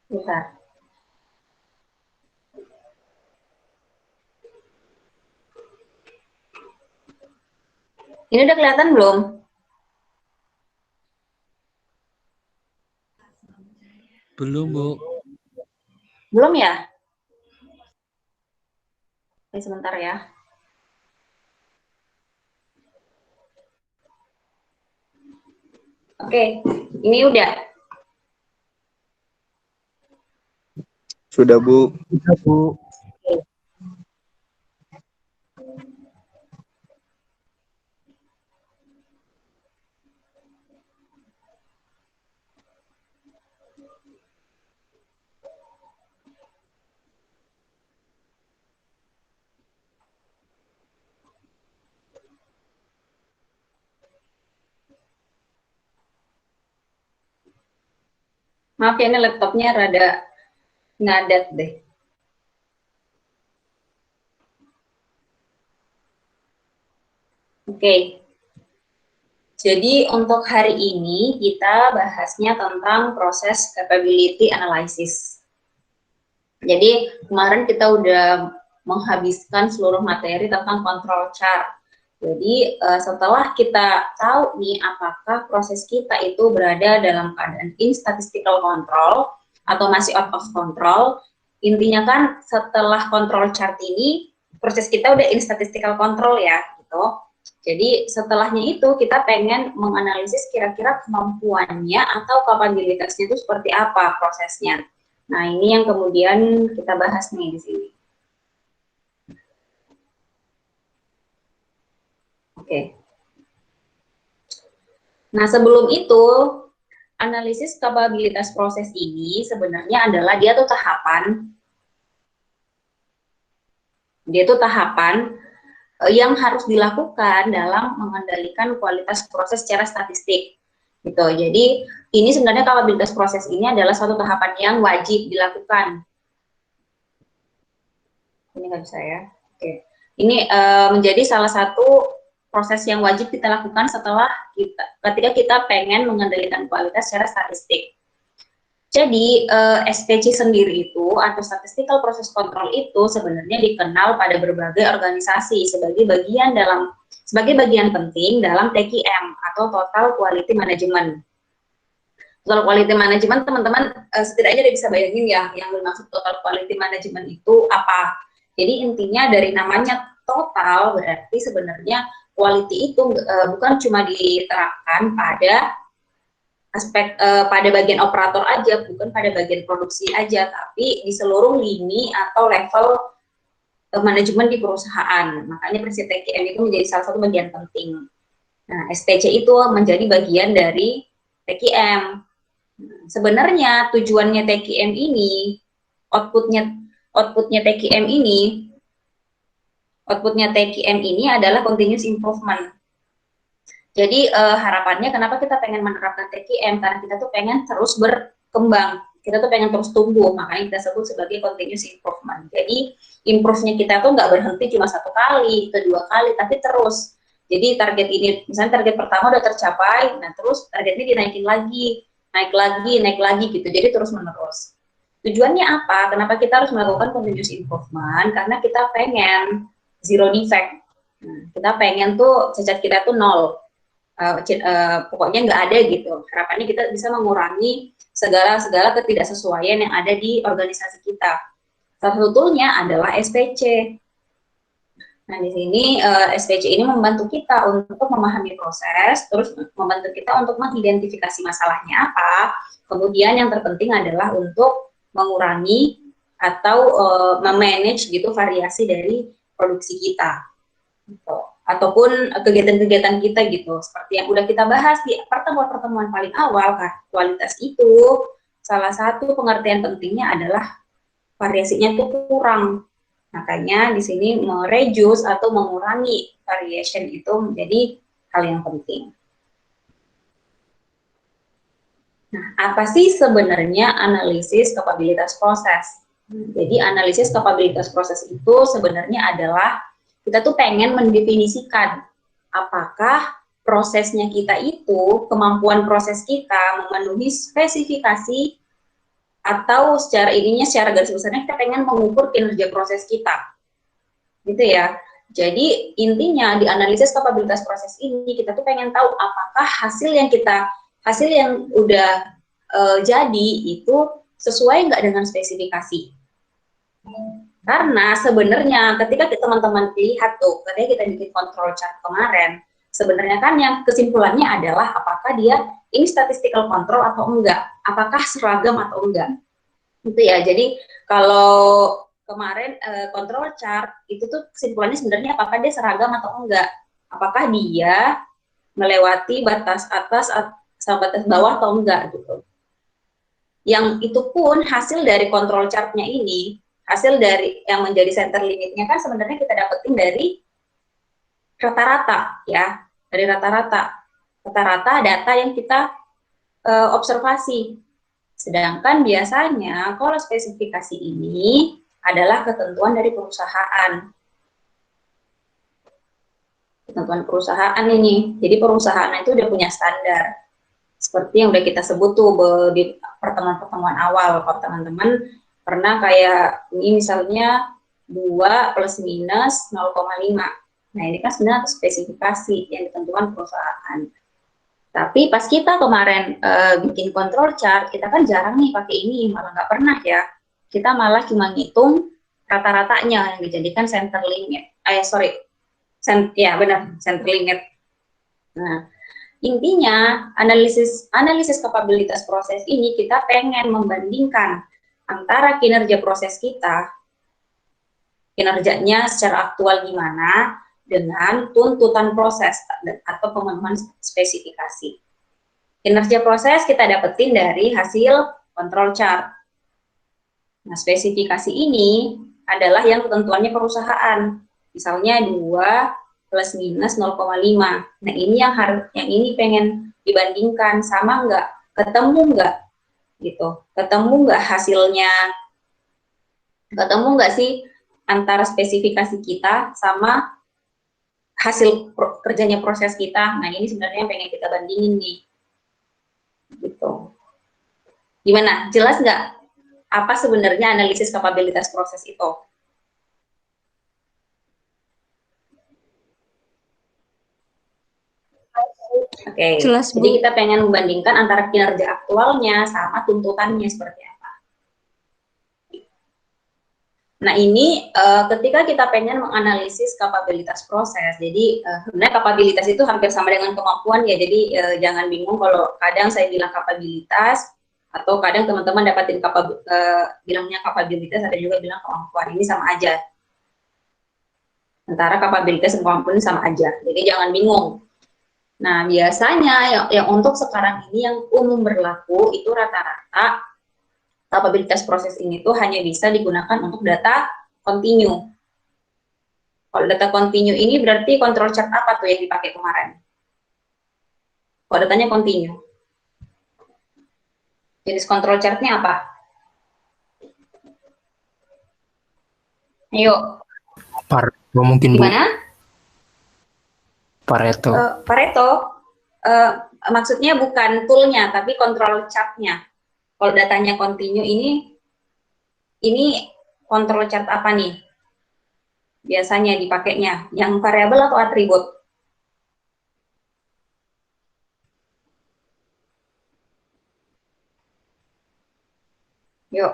Bentar. Ini udah kelihatan belum? Belum, Bu. Belum ya? Oke, sebentar ya. Oke, ini udah. Sudah, Bu. Sudah, Bu. Maaf ya, ini laptopnya rada ngadat deh. Oke. Jadi untuk hari ini kita bahasnya tentang proses capability analysis. Jadi kemarin kita udah menghabiskan seluruh materi tentang control chart. Jadi setelah kita tahu nih apakah proses kita itu berada dalam keadaan in statistical control atau masih out of control, intinya kan setelah control chart ini proses kita udah in statistical control ya, gitu. Jadi setelahnya itu kita pengen menganalisis kira-kira kemampuannya atau kapabilitasnya itu seperti apa prosesnya. Nah, ini yang kemudian kita bahas nih di sini. Oke. Nah, sebelum itu, analisis kapabilitas proses ini sebenarnya adalah dia tuh tahapan yang harus dilakukan dalam mengendalikan kualitas proses secara statistik. Gitu. Jadi, ini sebenarnya kapabilitas proses ini adalah suatu tahapan yang wajib dilakukan. Ini nggak bisa ya. Oke. Ini menjadi salah satu proses yang wajib kita lakukan ketika kita pengen mengendalikan kualitas secara statistik. Jadi SPC sendiri itu atau Statistical Process Control itu sebenarnya dikenal pada berbagai organisasi sebagai bagian penting dalam TQM atau Total Quality Management. Total Quality Management teman-teman setidaknya udah bisa bayangin ya yang dimaksud Total Quality Management itu apa. Jadi intinya dari namanya total berarti sebenarnya quality itu bukan cuma diterapkan pada pada bagian operator aja, bukan pada bagian produksi aja, tapi di seluruh lini atau level manajemen di perusahaan. Makanya prinsip TQM itu menjadi salah satu bagian penting. Nah, SPC itu menjadi bagian dari TQM. Sebenarnya tujuannya TQM ini, outputnya TQM ini adalah continuous improvement. Jadi harapannya kenapa kita pengen menerapkan TQM, karena kita tuh pengen terus berkembang, kita tuh pengen terus tumbuh, makanya kita sebut sebagai continuous improvement. Jadi improve-nya kita tuh nggak berhenti cuma satu kali, kedua kali, tapi terus. Jadi target ini, misalnya target pertama udah tercapai, nah terus targetnya dinaikin lagi, naik lagi gitu, jadi terus menerus. Tujuannya apa? Kenapa kita harus melakukan continuous improvement? Karena kita pengen zero defect. Nah, kita pengen tuh cacat kita tuh nol. Pokoknya nggak ada gitu. Harapannya kita bisa mengurangi segala ketidaksesuaian yang ada di organisasi kita. Salah satunya adalah SPC. Nah, di sini SPC ini membantu kita untuk memahami proses, terus membantu kita untuk mengidentifikasi masalahnya apa. Kemudian yang terpenting adalah untuk mengurangi atau memanage gitu variasi dari produksi kita. Gitu. Ataupun kegiatan-kegiatan kita gitu, seperti yang udah kita bahas di pertemuan-pertemuan paling awal, kan, kualitas itu salah satu pengertian pentingnya adalah variasinya itu kurang. Makanya di sini mereduce atau mengurangi variation itu menjadi hal yang penting. Nah, apa sih sebenarnya analisis kapabilitas proses? Jadi analisis kapabilitas proses itu sebenarnya adalah kita tuh pengen mendefinisikan apakah prosesnya kita itu, kemampuan proses kita memenuhi spesifikasi atau secara ininya, secara garis besarnya kita pengen mengukur kinerja proses kita, gitu ya. Jadi intinya di analisis kapabilitas proses ini kita tuh pengen tahu apakah hasil yang udah jadi itu sesuai nggak dengan spesifikasi. Karena sebenarnya ketika teman-teman lihat tuh, ketika kita bikin control chart kemarin, sebenarnya kan yang kesimpulannya adalah apakah dia ini statistical control atau enggak, apakah seragam atau enggak. Gitu ya. Jadi kalau kemarin control chart itu tuh kesimpulannya sebenarnya apakah dia seragam atau enggak, apakah dia melewati batas atas sama batas bawah atau enggak gitu. Yang itu pun hasil dari control chartnya ini, hasil dari yang menjadi center limitnya kan sebenarnya kita dapetin dari rata-rata ya, dari rata-rata data yang kita observasi. Sedangkan biasanya kalau spesifikasi ini adalah ketentuan dari perusahaan. Ketentuan perusahaan ini. Jadi perusahaan itu udah punya standar. Seperti yang udah kita sebut tuh di pertemuan-pertemuan awal. Kalau teman-teman pernah kayak ini misalnya 2 plus minus 0,5. Nah ini kan sebenarnya spesifikasi yang ditentukan perusahaan. Tapi pas kita kemarin bikin control chart, kita kan jarang nih pakai ini, malah nggak pernah ya. Kita malah cuma ngitung rata-ratanya yang dijadikan center limit. Ya benar, center limit. Nah, intinya analisis kapabilitas proses ini kita pengen membandingkan antara kinerja proses kita, kinerjanya secara aktual gimana, dengan tuntutan proses atau pemenuhan spesifikasi. Kinerja proses kita dapetin dari hasil control chart. Nah, spesifikasi ini adalah yang ketentuannya perusahaan. Misalnya 2 plus minus 0,5. Nah, ini yang ini pengen dibandingkan sama enggak? Ketemu enggak? Gitu. Ketemu enggak hasilnya? Ketemu enggak sih antara spesifikasi kita sama hasil kerjanya proses kita? Nah, ini sebenarnya yang pengen kita bandingin nih. Gitu. Gimana? Jelas nggak apa sebenarnya analisis kapabilitas proses itu? Oke. Jelas, Bu. Jadi kita pengen membandingkan antara kinerja aktualnya sama tuntutannya seperti apa. Nah ini ketika kita pengen menganalisis kapabilitas proses, jadi sebenarnya kapabilitas itu hampir sama dengan kemampuan ya, jadi jangan bingung kalau kadang saya bilang kapabilitas, atau kadang teman-teman dapatin bilangnya kapabilitas, ada juga bilang kemampuan, ini sama aja. Antara kapabilitas dan kemampuan ini sama aja, jadi jangan bingung. Nah biasanya yang untuk sekarang ini yang umum berlaku itu rata-rata kapabilitas proses ini tuh hanya bisa digunakan untuk data continue. Kalau data continue ini berarti control chart apa tuh yang dipakai kemarin? Kalau datanya continue. Jenis control chartnya apa? Ayo. Pareto mungkin, Bu. Gimana? Pareto. Pareto. Maksudnya bukan toolnya, tapi control chartnya. Kalau datanya continue ini control chart apa nih? Biasanya dipakainya, yang variabel atau atribut? Yuk.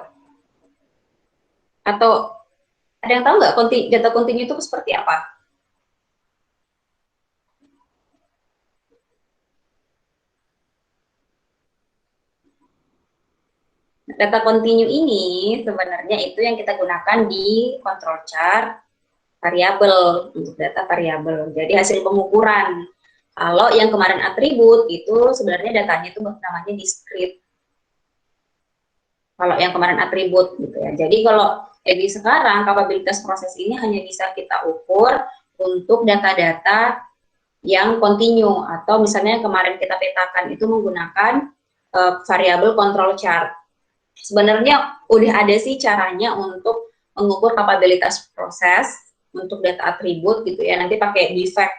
Atau ada yang tahu nggak data continue itu seperti apa? Data continue ini sebenarnya itu yang kita gunakan di control chart variabel, untuk data variabel. Jadi hasil pengukuran. Kalau yang kemarin atribut itu sebenarnya datanya itu namanya discrete. Kalau yang kemarin atribut gitu ya. Jadi kalau di sekarang kapabilitas proses ini hanya bisa kita ukur untuk data-data yang continue, atau misalnya kemarin kita petakan itu menggunakan variabel control chart. Sebenarnya udah ada sih caranya untuk mengukur kapabilitas proses untuk data atribut gitu ya, nanti pakai defect,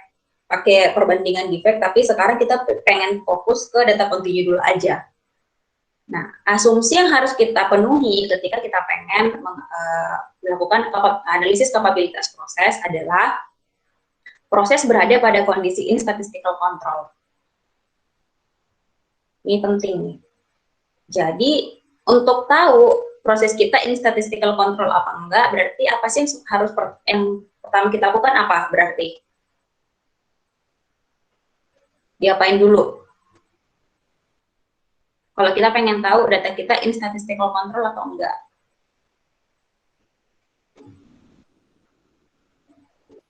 pakai perbandingan defect, tapi sekarang kita pengen fokus ke data continue dulu aja. Nah, asumsi yang harus kita penuhi ketika kita pengen melakukan analisis kapabilitas proses adalah proses berada pada kondisi in statistical control. Ini penting nih. Jadi, untuk tahu proses kita in statistical control apa enggak, berarti apa sih yang pertama kita lakukan apa berarti? Diapain dulu? Kalau kita pengen tahu data kita in statistical control atau enggak.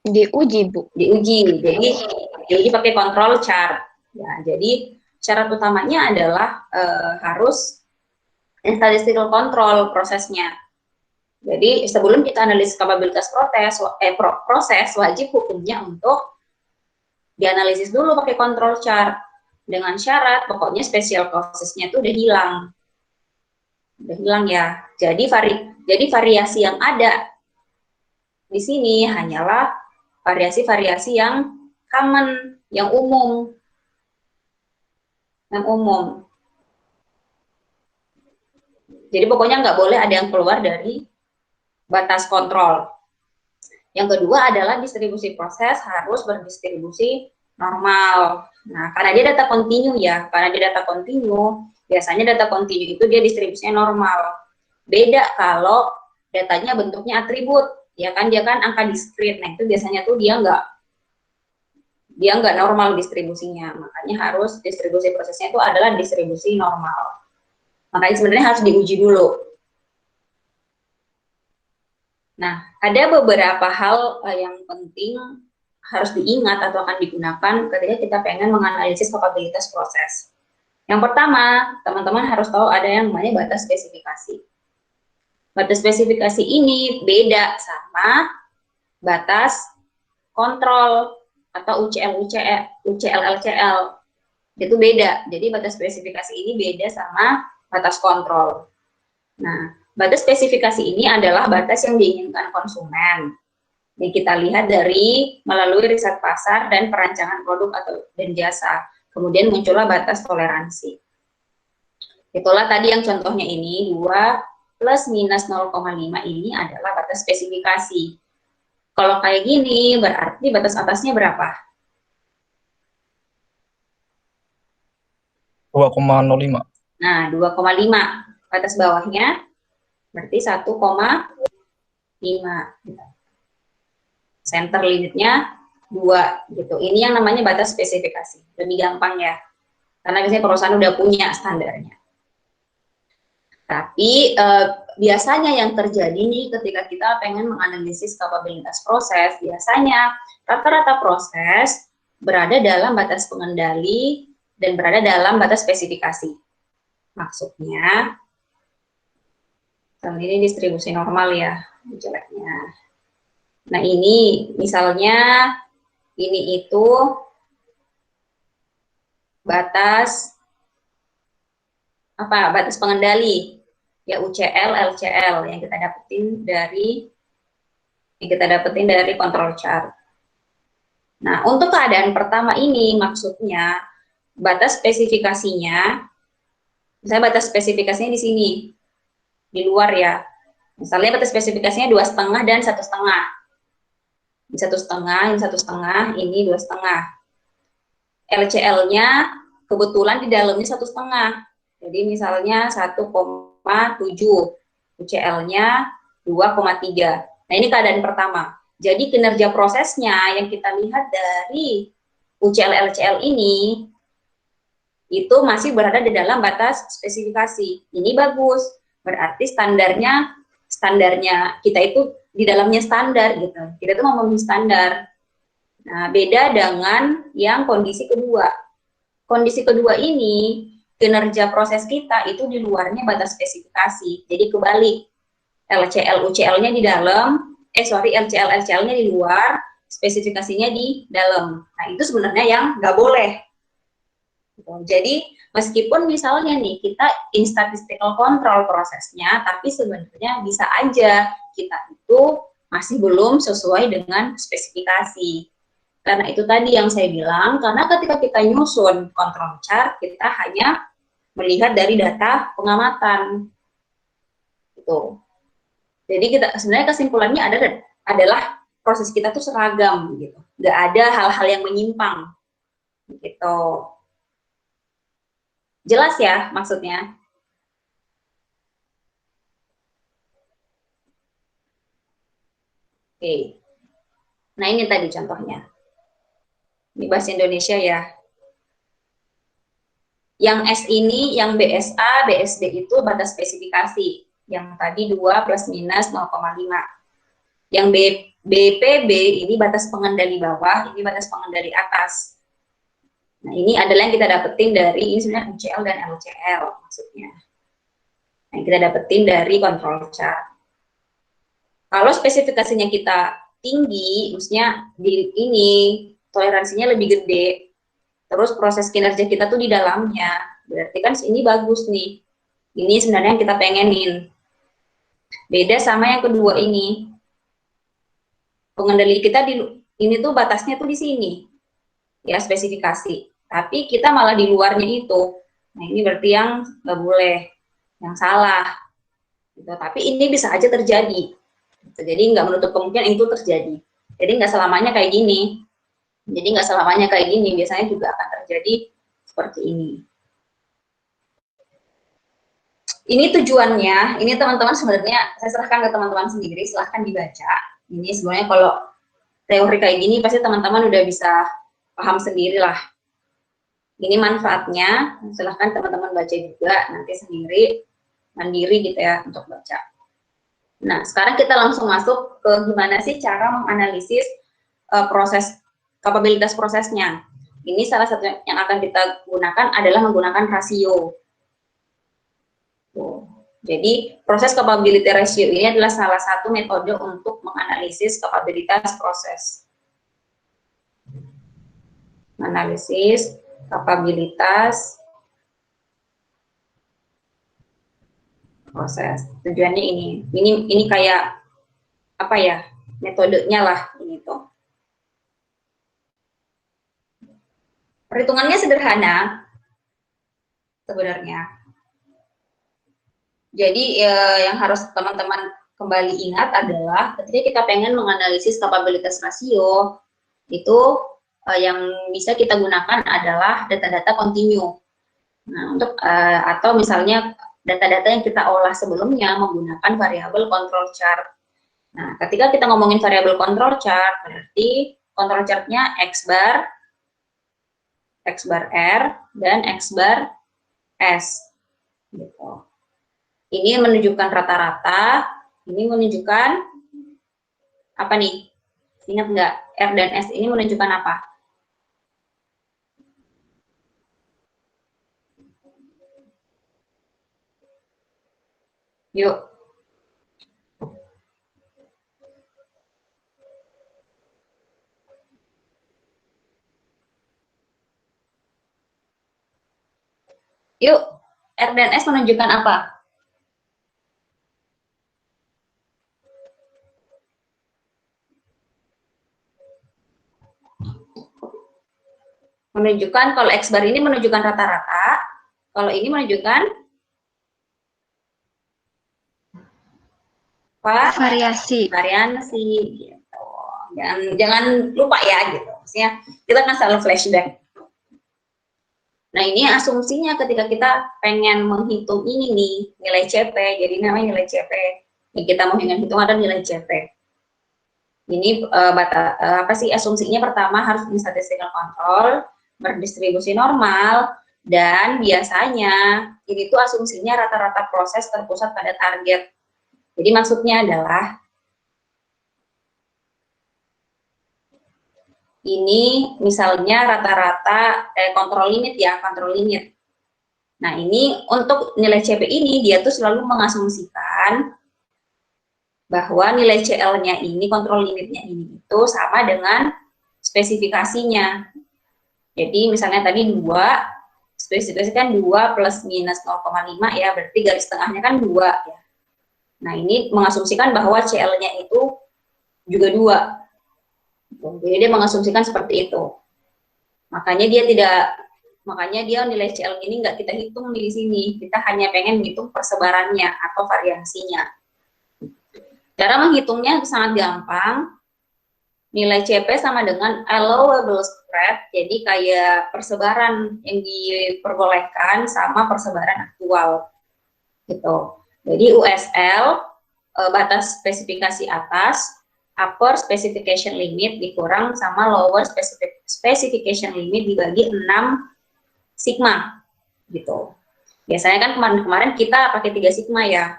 Diuji, Bu. Diuji pakai control chart. Ya, jadi syarat utamanya adalah harus in statistical control prosesnya. Jadi sebelum kita analisis kapabilitas proses, wajib hukumnya untuk dianalisis dulu pakai control chart. Dengan syarat, pokoknya special causesnya itu udah hilang ya. Jadi variasi yang ada di sini hanyalah variasi-variasi yang common, yang umum. Jadi pokoknya nggak boleh ada yang keluar dari batas kontrol. Yang kedua adalah distribusi proses harus berdistribusi normal. Nah, karena dia data kontinu ya, biasanya data kontinu itu dia distribusinya normal. Beda kalau datanya bentuknya atribut, ya kan, dia kan angka diskrit. Nah, itu biasanya tuh dia nggak normal distribusinya. Makanya harus distribusi prosesnya itu adalah distribusi normal. Makanya sebenarnya harus diuji dulu. Nah, ada beberapa hal yang penting harus diingat atau akan digunakan ketika kita pengen menganalisis kapabilitas proses. Yang pertama, teman-teman harus tahu ada yang namanya batas spesifikasi. Batas spesifikasi ini beda sama batas kontrol atau UCL-LCL. Itu beda. Jadi batas spesifikasi ini beda sama batas kontrol. Nah, batas spesifikasi ini adalah batas yang diinginkan konsumen. Yang kita lihat melalui riset pasar dan perancangan produk dan jasa. Kemudian muncullah batas toleransi. Itulah tadi yang contohnya ini, 2 plus minus 0,5 ini adalah batas spesifikasi. Kalau kayak gini, berarti batas atasnya berapa? 2,05. Nah, 2,5. Batas bawahnya berarti 1,5. Center limitnya 2 gitu. Ini yang namanya batas spesifikasi. Lebih gampang ya. Karena biasanya perusahaan udah punya standarnya. Tapi biasanya yang terjadi nih ketika kita pengen menganalisis kapabilitas proses, biasanya rata-rata proses berada dalam batas pengendali dan berada dalam batas spesifikasi. Maksudnya, ini distribusi normal ya, jeleknya. Nah, ini misalnya ini itu batas batas pengendali ya, UCL, LCL yang kita dapetin dari control chart. Nah, untuk keadaan pertama ini maksudnya batas spesifikasinya, misalnya batas spesifikasinya di sini, di luar ya. Misalnya batas spesifikasinya 2,5 dan 1,5. Ini 1,5, ini 2,5. LCL-nya kebetulan di dalamnya 1,5. Jadi misalnya 1,7, UCL-nya 2,3. Nah, ini keadaan pertama. Jadi kinerja prosesnya yang kita lihat dari UCL LCL ini itu masih berada di dalam batas spesifikasi. Ini bagus. Berarti standarnya kita itu di dalamnya standar gitu. Kita itu memenuhi standar. Nah, beda dengan yang kondisi kedua. Kondisi kedua ini kinerja proses kita itu di luarnya batas spesifikasi. Jadi kebalik. LCL UCL-nya di dalam, LCL LCL-nya di luar, spesifikasinya di dalam. Nah, itu sebenarnya yang nggak boleh. Jadi meskipun misalnya nih kita in statistical control prosesnya, tapi sebenarnya bisa aja kita itu masih belum sesuai dengan spesifikasi. Karena itu tadi yang saya bilang, karena ketika kita nyusun control chart, kita hanya melihat dari data pengamatan. Gitu. Jadi kita sebenarnya kesimpulannya adalah proses kita tuh seragam gitu. Nggak ada hal-hal yang menyimpang. Gitu. Jelas ya maksudnya? Oke. Nah, ini tadi contohnya. Ini bahasa Indonesia ya. Yang S ini, yang BSA, BSD itu batas spesifikasi. Yang tadi 2 plus minus 0,5. Yang BPB ini batas pengendali bawah, ini batas pengendali atas. Nah, ini adalah yang kita dapetin dari, ini sebenarnya UCL dan LCL maksudnya. Yang kita dapetin dari control chart. Kalau spesifikasinya kita tinggi, maksudnya di ini toleransinya lebih gede, terus proses kinerja kita tuh di dalamnya, berarti kan ini bagus nih. Ini sebenarnya yang kita pengenin. Beda sama yang kedua ini. Pengendali kita ini tuh batasnya tuh di sini. Ya, spesifikasi. Tapi kita malah di luarnya itu. Nah, ini berarti yang nggak boleh, yang salah. Gitu. Tapi ini bisa aja terjadi. Gitu. Jadi nggak menutup kemungkinan itu terjadi. Jadi nggak selamanya kayak gini. Jadi nggak selamanya kayak gini. Biasanya juga akan terjadi seperti ini. Ini tujuannya. Ini teman-teman sebenarnya saya serahkan ke teman-teman sendiri. Silahkan dibaca. Ini sebenarnya kalau teori kayak gini pasti teman-teman udah bisa paham sendiri lah. Ini manfaatnya, silahkan teman-teman baca juga nanti sendiri, mandiri gitu ya untuk baca. Nah, sekarang kita langsung masuk ke gimana sih cara menganalisis proses kapabilitas prosesnya. Ini salah satu yang akan kita gunakan adalah menggunakan rasio. Jadi proses capability ratio ini adalah salah satu metode untuk menganalisis kapabilitas proses. Analisis kapabilitas proses. Tujuannya ini kayak apa ya? Metodenya lah ini tuh. Perhitungannya sederhana sebenarnya. Jadi yang harus teman-teman kembali ingat adalah ketika kita pengen menganalisis kapabilitas rasio itu yang bisa kita gunakan adalah data-data kontinu. Nah, untuk atau misalnya data-data yang kita olah sebelumnya menggunakan variabel control chart. Nah, ketika kita ngomongin variabel control chart, berarti control chartnya X bar R, dan X bar S. Gitu. Ini menunjukkan rata-rata, ini menunjukkan apa nih? Ingat nggak? R dan S ini menunjukkan apa? Yuk. Yuk, R dan S menunjukkan apa? Menunjukkan kalau X bar ini menunjukkan rata-rata, kalau ini menunjukkan apa? Variasi. Variasi gitu. Jangan lupa ya gitu. Maksudnya kita kan selalu flashback. Nah, ini asumsinya ketika kita pengen menghitung ini nih, nilai CP, jadi namanya nilai CP. Yang kita mau hitung adalah nilai CP. Ini apa sih asumsinya? Pertama harus punya statistical control, berdistribusi normal, dan biasanya ini tuh asumsinya rata-rata proses terpusat pada target. Jadi maksudnya adalah ini misalnya rata-rata kontrol limit ya, kontrol limit. Nah, ini untuk nilai CP ini dia tuh selalu mengasumsikan bahwa nilai CL-nya ini, kontrol limitnya ini itu sama dengan spesifikasinya. Jadi misalnya tadi 2, spesifikasikan 2 plus minus 0,5 ya, berarti garis tengahnya kan 2 ya. Nah, ini mengasumsikan bahwa CL-nya itu juga 2. Jadi dia mengasumsikan seperti itu. Makanya dia tidak Makanya dia nilai CL ini nggak kita hitung di sini. Kita hanya pengen menghitung persebarannya atau variasinya. Cara menghitungnya sangat gampang. Nilai CP sama dengan allowable spread, jadi kayak persebaran yang diperbolehkan sama persebaran aktual. Gitu. Jadi USL, batas spesifikasi atas, upper specification limit dikurang sama lower specification limit dibagi 6 sigma gitu. Biasanya kan kemarin-kemarin kita pakai 3 sigma ya.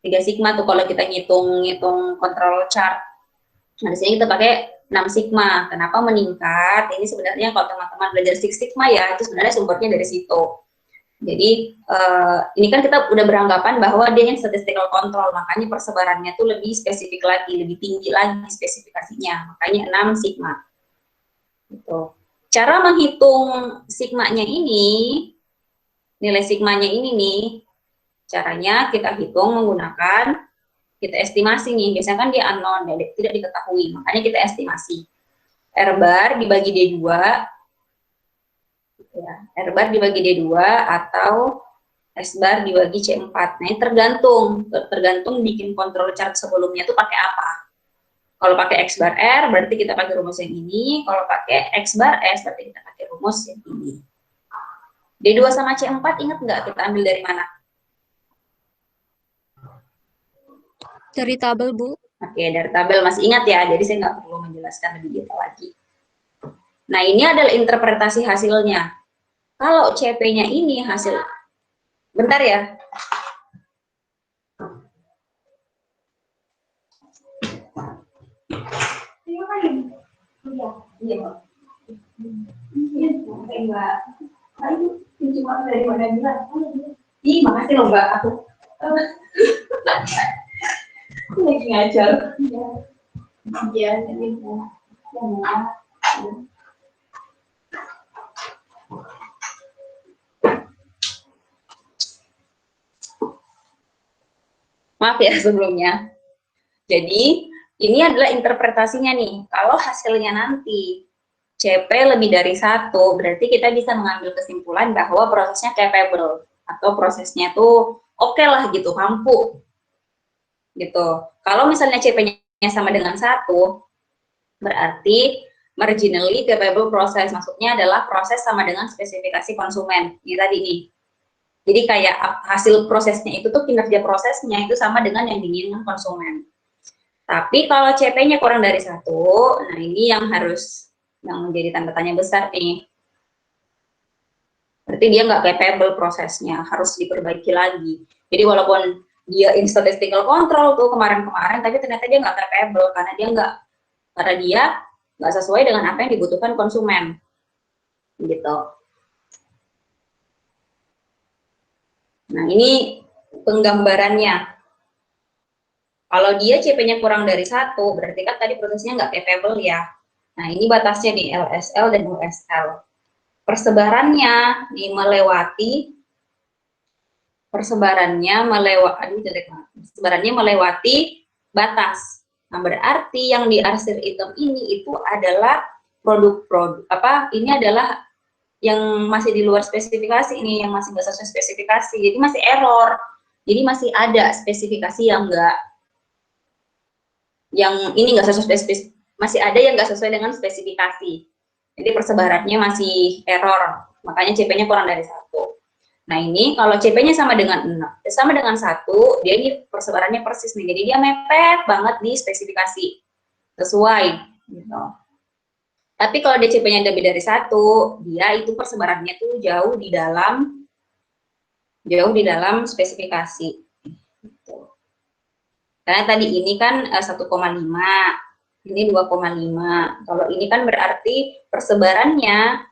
3 sigma tuh kalau kita ngitung control chart. Nah, di sini kita pakai 6 sigma. Kenapa meningkat? Ini sebenarnya kalau teman-teman belajar Six Sigma ya, itu sebenarnya sumbernya dari situ. Jadi ini kan kita udah beranggapan bahwa dia yang statistical control, makanya persebarannya tuh lebih spesifik lagi, lebih tinggi lagi spesifikasinya, makanya 6 sigma. Gitu. Cara menghitung sigmanya ini, nilai sigmanya ini nih, caranya kita hitung menggunakan, kita estimasi nih, biasanya kan dia unknown, tidak diketahui, makanya kita estimasi. R bar dibagi D2, ya, R bar dibagi D2 atau S bar dibagi C4. Nah, ini tergantung bikin control chart sebelumnya tuh pakai apa. Kalau pakai X bar R, berarti kita pakai rumus yang ini. Kalau pakai X bar S, berarti kita pakai rumus yang ini. D2 sama C4, ingat nggak kita ambil dari mana? Dari tabel, Bu. Oke, dari tabel masih ingat ya, jadi saya nggak perlu menjelaskan lebih detail lagi. Nah, ini adalah interpretasi hasilnya. Kalau CP-nya ini hasil, bentar ya. Ih, makasih loh Mbak, aku lagi ngajar. Iya, jadi maaf ya sebelumnya. Jadi ini adalah interpretasinya nih. Kalau hasilnya nanti CP lebih dari 1, berarti kita bisa mengambil kesimpulan bahwa prosesnya capable atau prosesnya tuh oke lah gitu, mampu gitu. Kalau misalnya CP-nya sama dengan 1, berarti marginally capable proses, maksudnya adalah proses sama dengan spesifikasi konsumen. Ini tadi nih. Jadi kayak hasil prosesnya itu tuh kinerja prosesnya itu sama dengan yang diinginkan konsumen. Tapi kalau CP-nya kurang dari 1, nah ini yang harus yang menjadi tanda tanya besar nih. Berarti dia nggak capable prosesnya, harus diperbaiki lagi. Jadi walaupun dia in statistical control tuh kemarin-kemarin, tapi ternyata dia nggak capable karena dia nggak sesuai dengan apa yang dibutuhkan konsumen, gitu. Nah ini penggambarannya. Kalau dia CP-nya kurang dari 1, berarti kan tadi prosesnya nggak capable ya. Nah ini batasnya di LSL dan USL. Persebarannya nih melewati batas. Nah, berarti yang di arsir item ini itu adalah produk-produk ini adalah yang masih di luar spesifikasi ini, yang masih nggak sesuai spesifikasi. Jadi masih error. Jadi masih ada spesifikasi yang nggak sesuai spesifikasi, masih ada yang nggak sesuai dengan spesifikasi. Jadi persebarannya masih error, makanya CP-nya kurang dari 1. Nah ini kalau CP-nya sama dengan 1, dia ini persebarannya persis nih. Jadi dia mepet banget di spesifikasi sesuai. Gitu. Tapi kalau dia CP-nya lebih dari 1, dia itu persebarannya tuh jauh di dalam spesifikasi. Gitu. Karena tadi ini kan 1,5, ini 2,5. Kalau ini kan berarti persebarannya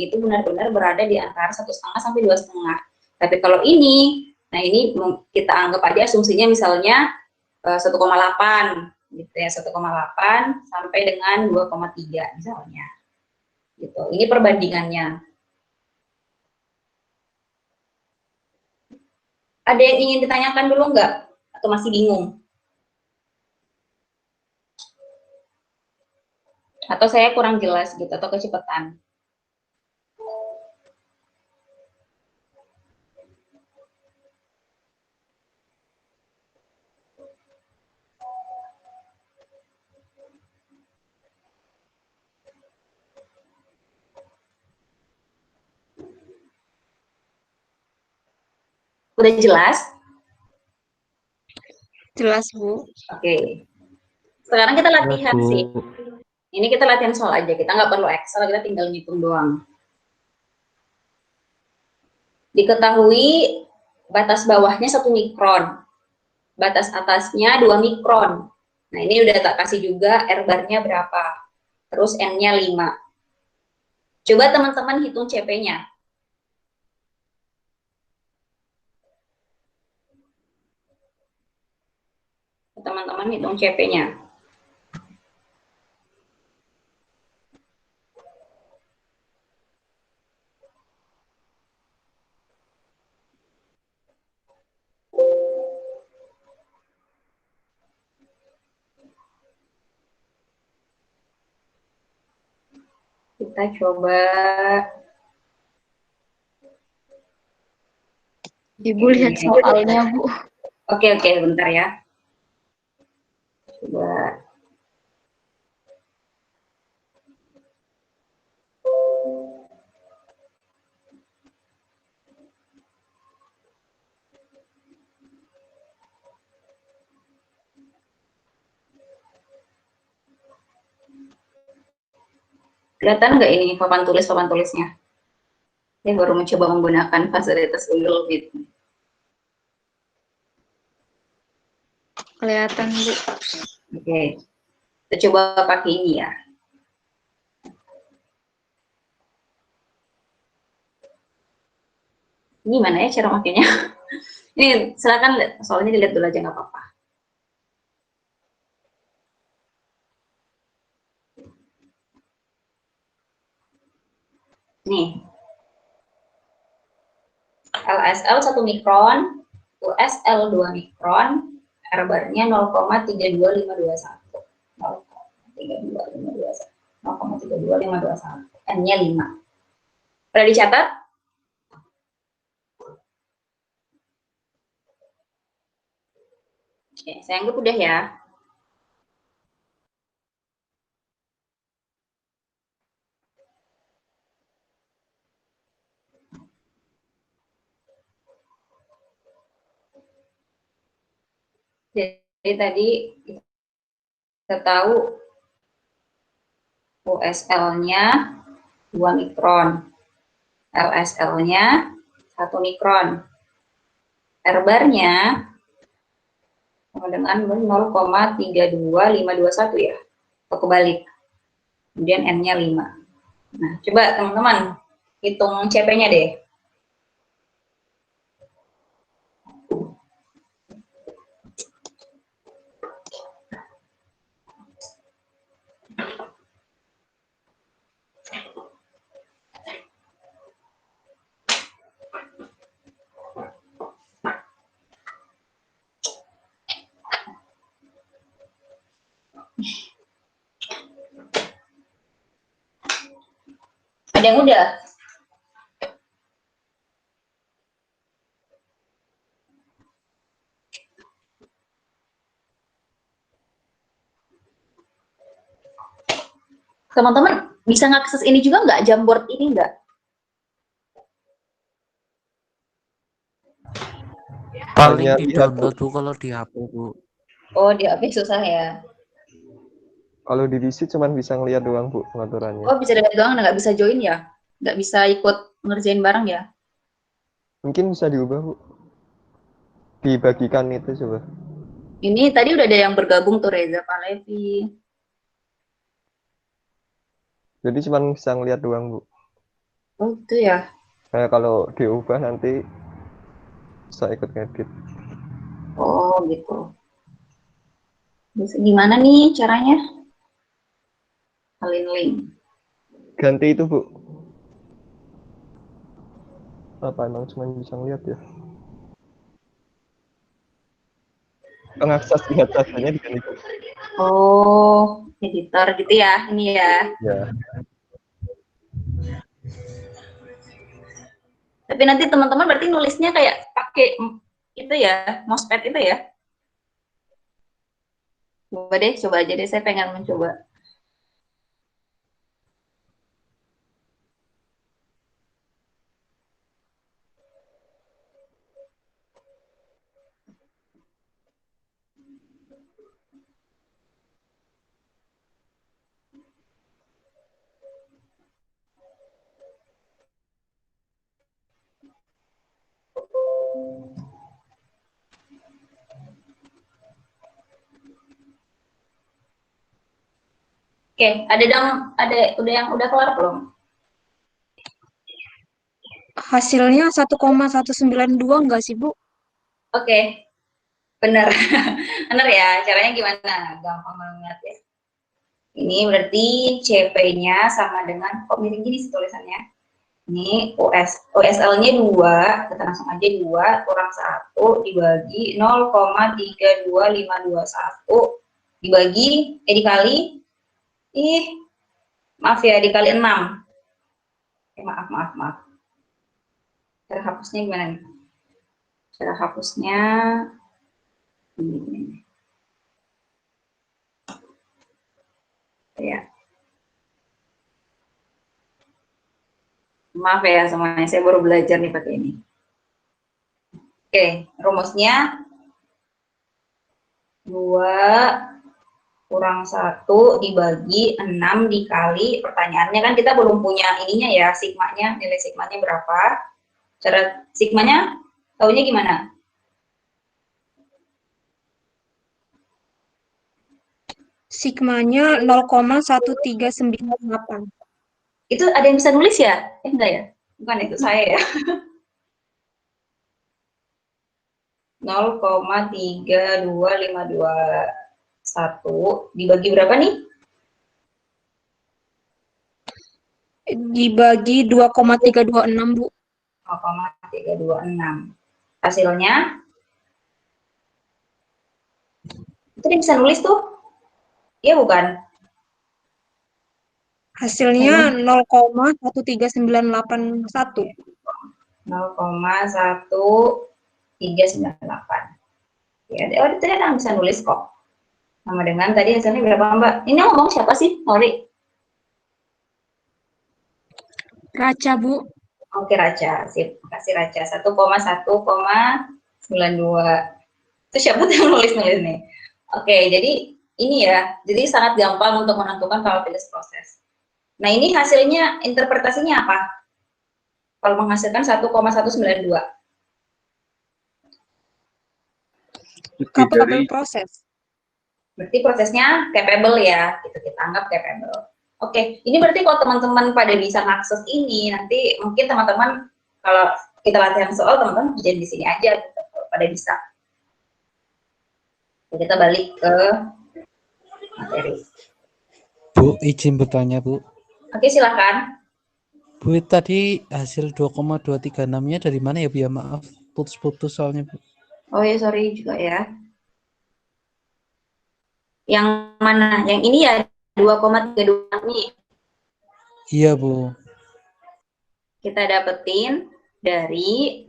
itu benar-benar berada di antara 1,5 sampai 2,5. Tapi kalau ini, nah ini kita anggap aja asumsinya misalnya 1,8 gitu ya, 1,8 sampai dengan 2,3 misalnya. Gitu. Ini perbandingannya. Ada yang ingin ditanyakan dulu nggak? Atau masih bingung? Atau saya kurang jelas gitu, atau kecepatan? Udah jelas? Jelas, Bu. Oke. Sekarang kita Jelas, latihan Bu. sih. Ini kita latihan soal aja, kita nggak perlu Excel, kita tinggal ngitung doang. Diketahui batas bawahnya 1 mikron, batas atasnya 2 mikron. Nah, ini udah tak kasih juga R bar-nya berapa. Terus N-nya 5. Coba teman-teman hitung CP-nya. Teman-teman hitung CP-nya. Kita coba. Ibu lihat soalnya, Bu. Oke, bentar ya. Coba. Kelihatan nggak ini papan tulisnya? Saya baru mencoba menggunakan fasilitas Google Meet. Kelihatan, Bu. Oke, kita coba pakai ini ya. Ini gimana ya cara makainya? Ini silakan soalnya dilihat dulu aja nggak apa-apa. Nih, LSL 1 mikron, USL 2 mikron, R bar-nya 0,32521. 0,32521. N-nya 5. Udah dicatat? Oke, saya anggap udah ya. Jadi tadi kita tahu USL-nya 2 mikron, LSL-nya 1 mikron, R bar-nya sama dengan 0,32521 ya, atau kebalik. Kemudian N-nya 5. Nah, coba teman-teman hitung CP-nya deh. Ada yang udah? Teman-teman bisa ngakses ini juga nggak, Jamboard ini nggak? Paling Hanya di lihat, download Bu kalau di HP Bu. Oh, di HP susah ya. Kalau di PC cuman bisa ngeliat doang, Bu, pengaturannya. Oh, bisa lihat doang, nggak bisa join ya? Nggak bisa ikut ngerjain bareng ya? Mungkin bisa diubah, Bu. Dibagikan itu coba. Ini tadi udah ada yang bergabung tuh, Reza Palevi. Jadi cuman bisa ngeliat doang, Bu. Oh, itu ya. Kayak kalau diubah nanti bisa ikut ngedit. Oh, gitu. Terus gimana nih caranya? Salin link. Ganti itu, Bu. Apa emang cuma bisa ngeliat ya? Pengakses lihat sajanya diganti, Bu. Oh, editor gitu ya, ini ya. Ya. Tapi nanti teman-teman berarti nulisnya kayak pakai itu ya, mousepad itu ya. Coba deh, coba aja deh, saya pengen mencoba. Oke, udah yang udah kelar belum? Hasilnya 1,192 enggak sih, Bu? Oke, benar. Benar ya, caranya gimana? Gampang banget ya. Ini berarti CP-nya sama dengan, kok miring gini sih tulisannya? Ini OSL-nya 2, kita langsung aja 2 kurang 1 dibagi 0,32521 dikali, maaf ya, dikali 6. Maaf. Cara hapusnya gimana nih? Cara hapusnya ini. Ya. Maaf ya semuanya, saya baru belajar nih pakai ini. Oke, rumusnya 2 kurang 1 dibagi 6 dikali, pertanyaannya kan kita belum punya ininya ya, sigmanya, nilai sigmanya berapa. Cara sigmanya tahunya gimana? Sigmanya 0,1398. Itu ada yang bisa nulis ya? Enggak ya? Bukan, itu saya ya. 0,32521 dibagi berapa nih? Dibagi 2,326, Bu. 0,326. Hasilnya itu dia bisa nulis tuh. Iya bukan? Hasilnya 0,13981. 0,1398. Ya, oh ternyata bisa nulis kok. Sama dengan tadi hasilnya berapa Mbak? Ini ngomong siapa sih? Sorry. Raca, Bu. Oke Raca, sip. Makasih Raca. 1,1,92. Itu siapa tuh yang nulis-nulis nih? Oke, jadi ini ya. Jadi sangat gampang untuk menentukan probabilitas proses. Nah, ini hasilnya, interpretasinya apa? Kalau menghasilkan 1,192. Capable proses. Berarti prosesnya capable ya, gitu kita anggap capable. Oke, ini berarti kalau teman-teman pada bisa mengakses ini, nanti mungkin teman-teman kalau kita latihan soal, teman-teman kerjain di sini aja, gitu, kalau pada bisa. Jadi kita balik ke materi. Bu, izin bertanya, Bu. Oke, silakan. Bu, tadi hasil 2,236-nya dari mana ya, Bu? Ya, maaf, putus-putus soalnya, Bu. Oh ya, sorry juga ya. Yang mana? Yang ini ya, 2,32 nih. Iya, Bu. Kita dapetin dari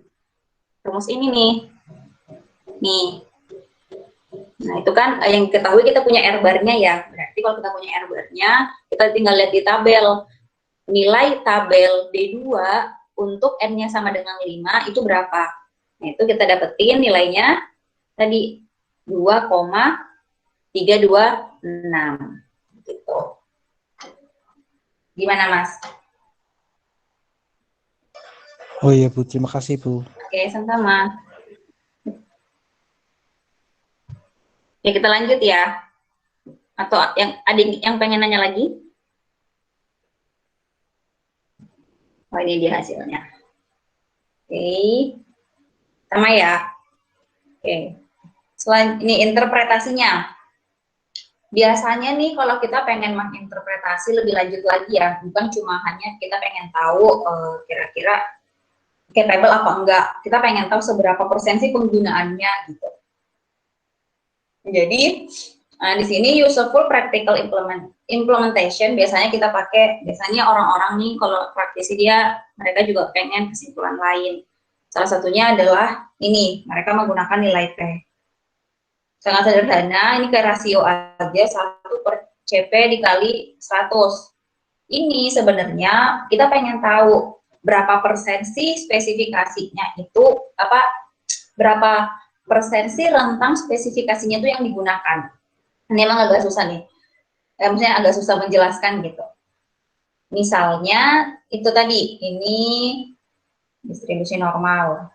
rumus ini nih. Nih. Nah, itu kan yang diketahui kita punya R-bar-nya ya. Berarti kalau kita punya R-bar-nya, kita tinggal lihat di tabel. Nilai tabel D2 untuk N-nya sama dengan 5 itu berapa? Nah, itu kita dapetin nilainya tadi 2,326 gitu. Gimana Mas? Oh iya, Bu. Terima kasih, Bu. Oke, sama-sama. Ya, kita lanjut ya. Atau yang ada yang pengen nanya lagi? Oh, ini dia hasilnya. Oke. Sama ya. Oke. Selain ini interpretasinya. Biasanya nih kalau kita pengen menginterpretasi lebih lanjut lagi ya, bukan cuma hanya kita pengen tahu kira-kira capable apa enggak, kita pengen tahu seberapa persen sih penggunaannya gitu. Jadi di sini useful practical implementation biasanya kita pakai, biasanya orang-orang nih kalau praktisi mereka juga pengen kesimpulan lain. Salah satunya adalah ini, mereka menggunakan nilai T. Sangat sederhana, ini kayak rasio aja, 1/CP dikali 100. Ini sebenarnya kita pengen tahu berapa persen sih spesifikasinya itu, berapa persen sih rentang spesifikasinya itu yang digunakan. Ini emang agak susah nih, maksudnya agak susah menjelaskan gitu. Misalnya itu tadi, ini distribusi normal.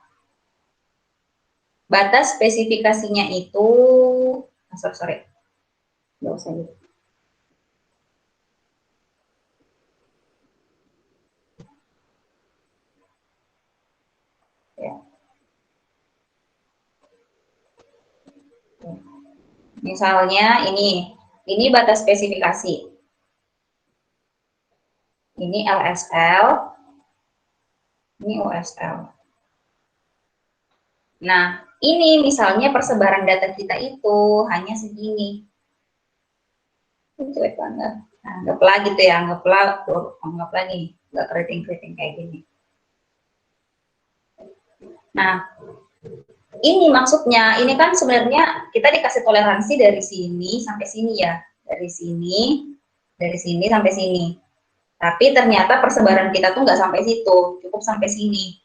Batas spesifikasinya itu, nggak usah gitu. Misalnya ini batas spesifikasi. Ini LSL, ini OSL. Nah, ini misalnya persebaran data kita itu hanya segini. Jelek banget. Nah, anggaplah gitu ya, anggaplah nih, nggak keriting-keriting kayak gini. Nah, ini maksudnya, ini kan sebenarnya kita dikasih toleransi dari sini sampai sini ya, dari sini sampai sini. Tapi ternyata persebaran kita tuh nggak sampai situ, cukup sampai sini.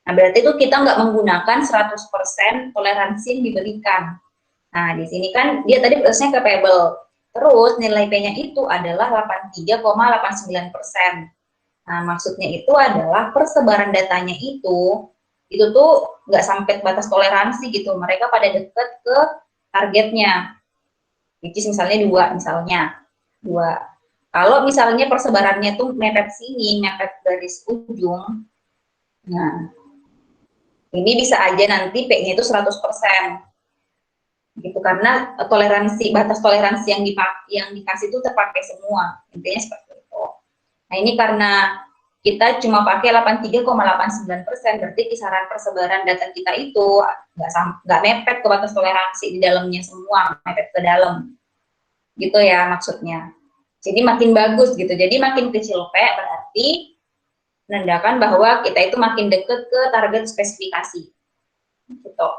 Nah, berarti itu kita nggak menggunakan 100% toleransi yang diberikan. Nah, di sini kan dia tadi batasnya capable. Terus nilai P-nya itu adalah 83,89%. Nah, maksudnya itu adalah persebaran datanya itu tuh nggak sampai batas toleransi gitu. Mereka pada deket ke targetnya. Which is misalnya 2. Kalau misalnya persebarannya tuh mepet sini, mepet garis ujung, nah ini bisa aja nanti P-nya itu 100%. Gitu, karena batas toleransi yang dikasih itu terpakai semua. Intinya seperti itu. Nah, ini karena kita cuma pakai 83,89%, berarti kisaran persebaran data kita itu nggak mepet ke batas toleransi di dalamnya semua, mepet ke dalam. Gitu ya maksudnya. Jadi makin bagus gitu. Jadi makin kecil P berarti menandakan bahwa kita itu makin dekat ke target spesifikasi. Gitu.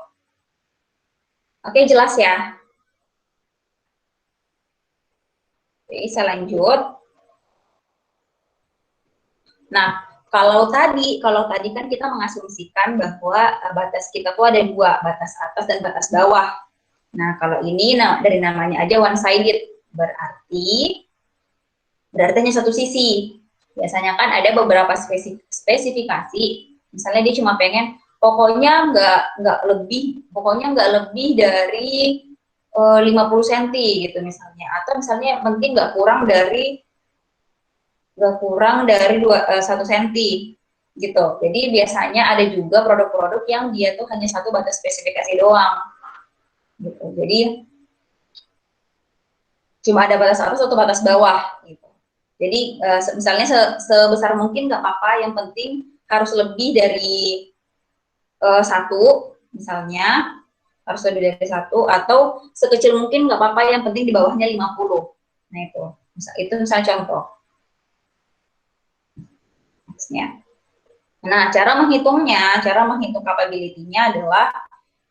Oke, jelas ya? Oke, bisa lanjut. Nah, kalau tadi kan kita mengasumsikan bahwa batas kita tuh ada 2, batas atas dan batas bawah. Nah, kalau ini dari namanya aja one sided, berarti hanya satu sisi. Biasanya kan ada beberapa spesifikasi, misalnya dia cuma pengen pokoknya nggak lebih dari 50 cm gitu misalnya, atau misalnya penting nggak kurang dari 1 cm gitu. Jadi biasanya ada juga produk-produk yang dia tuh hanya satu batas spesifikasi doang gitu. Jadi cuma ada batas atas atau batas bawah gitu. Jadi misalnya sebesar mungkin nggak apa-apa, yang penting harus lebih dari 1 misalnya, harus lebih dari 1, atau sekecil mungkin nggak apa-apa, yang penting di bawahnya 50. Nah itu misalnya contoh. Nah, cara menghitung capability-nya adalah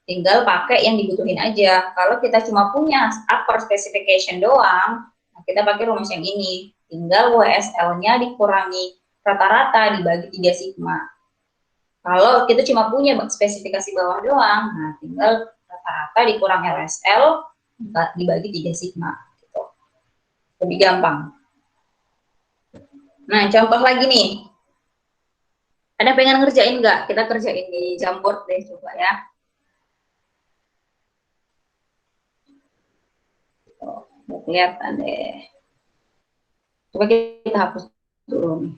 tinggal pakai yang dibutuhin aja. Kalau kita cuma punya upper specification doang, nah kita pakai rumus yang ini. Tinggal WSL-nya dikurangi rata-rata dibagi 3 sigma. Kalau kita cuma punya spesifikasi bawah doang, nah tinggal rata-rata dikurang LSL dibagi 3 sigma. Gitu. Lebih gampang. Nah, contoh lagi nih. Ada pengen ngerjain nggak? Kita kerjain di Jamboard deh, coba ya. Kelihatan deh. Coba kita hapus dulu nih.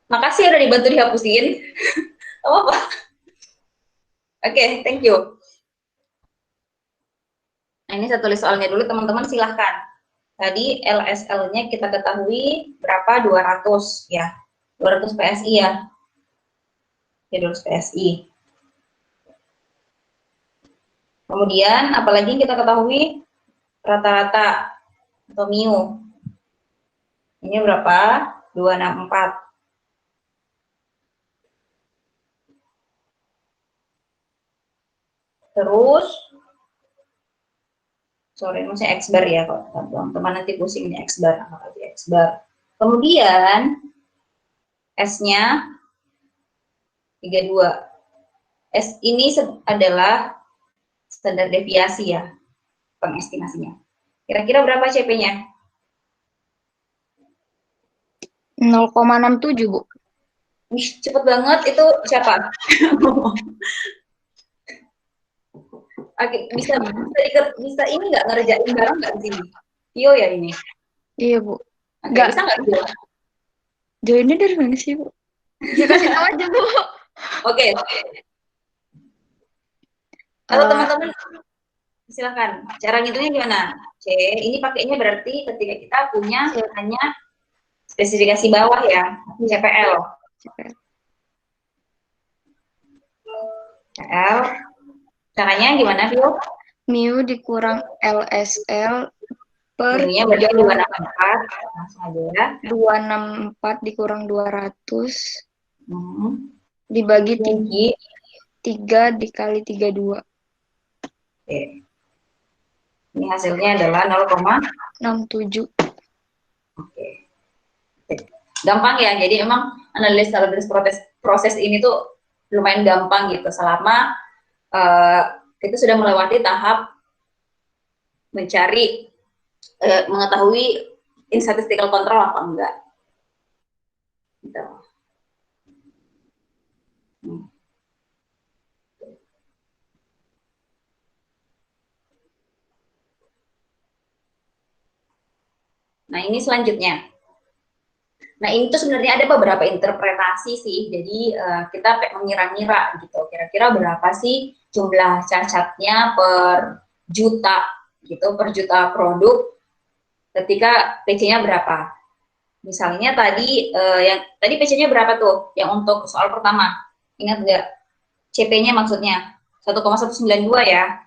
Makasih udah dibantu dihapusin. Apa? Oke, thank you. Nah, ini saya tulis soalnya dulu, teman-teman silahkan. Tadi LSL-nya kita ketahui berapa? 200 ya. 200 PSI ya. Ya, 200 PSI. Kemudian apalagi yang kita ketahui? Rata-rata atau mu. Ini berapa? 264. Terus maksudnya X bar ya, kalau teman-teman nanti pusing ini X bar, apa aja X bar. Kemudian S-nya 32. S ini adalah standar deviasi ya, pengestimasinya. Kira-kira berapa CP-nya? 0,67, Bu. Wih, cepet banget. Itu siapa? Bisa ini nggak ngerjain bareng nggak di sini? Tio ya ini. Iya, Bu. Oke, Nggak. bisa nggak Tio? Joinnya dari mana sih, Bu? Ya kasih tahu aja, Bu. Oke. Kalau Eh, teman-teman silakan. Cara ngitungnya gimana? C, ini pakainya berarti ketika kita punya C. hanya spesifikasi bawah ya, CPL. CPL. Caranya gimana, Vio? Mu dikurang LSL per Mu-nya berarti 264, langsung aja ya. 264 dikurang 200 dibagi Tinggi. 3 dikali 32. Oke. Ini hasilnya adalah 67. Oke. Gampang ya, jadi emang analisis proses ini tuh lumayan gampang gitu, selama kita sudah melewati tahap mencari, mengetahui in statistical control apa enggak. Gitu. Nah, ini selanjutnya. Nah, ini tuh sebenarnya ada beberapa interpretasi sih. Jadi kita mengira-ngira gitu. Kira-kira berapa sih jumlah cacatnya per juta gitu, per juta produk ketika PC-nya berapa. Misalnya tadi yang tadi PC-nya berapa tuh? Yang untuk soal pertama. Ingat nggak? CP-nya maksudnya 1,192 ya.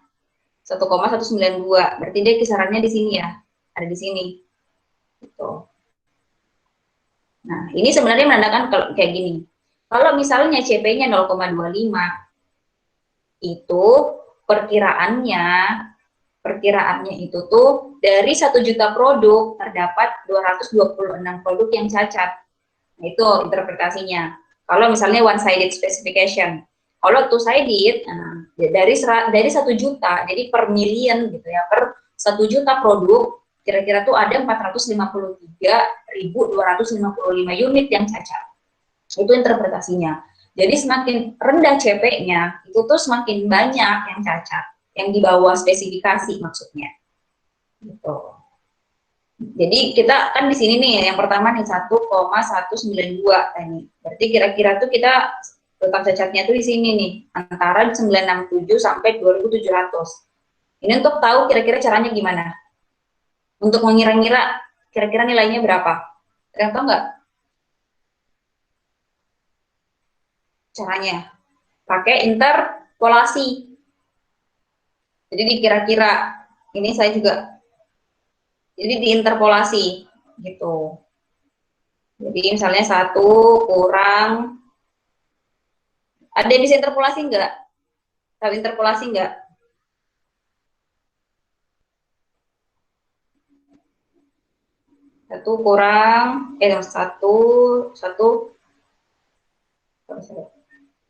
1,192. Berarti dia kisarannya di sini ya. Ada di sini. Gitu. Nah, ini sebenarnya menandakan kalau kayak gini. Kalau misalnya CP-nya 0,25, itu perkiraannya itu tuh dari 1 juta produk terdapat 226 produk yang cacat. Nah, itu interpretasinya. Kalau misalnya one sided specification. Kalau two sided, nah, dari 1 juta, jadi per million gitu ya, per 1 juta produk kira-kira tuh ada 453.255 unit yang cacat. Itu interpretasinya. Jadi semakin rendah CP-nya, itu tuh semakin banyak yang cacat, yang di bawah spesifikasi maksudnya. Gitu. Jadi kita kan di sini nih, yang pertama nih 1,192 tadi. Berarti kira-kira tuh kita letak cacatnya tuh di sini nih, antara 967 sampai 2700. Ini untuk tahu kira-kira caranya gimana? Untuk mengira-ngira kira-kira nilainya berapa? Kalian tahu nggak caranya? Pakai interpolasi. Jadi dikira-kira, ini saya juga, jadi diinterpolasi gitu. Jadi misalnya 1 kurang, ada yang bisa interpolasi nggak? Tahu interpolasi nggak? Satu,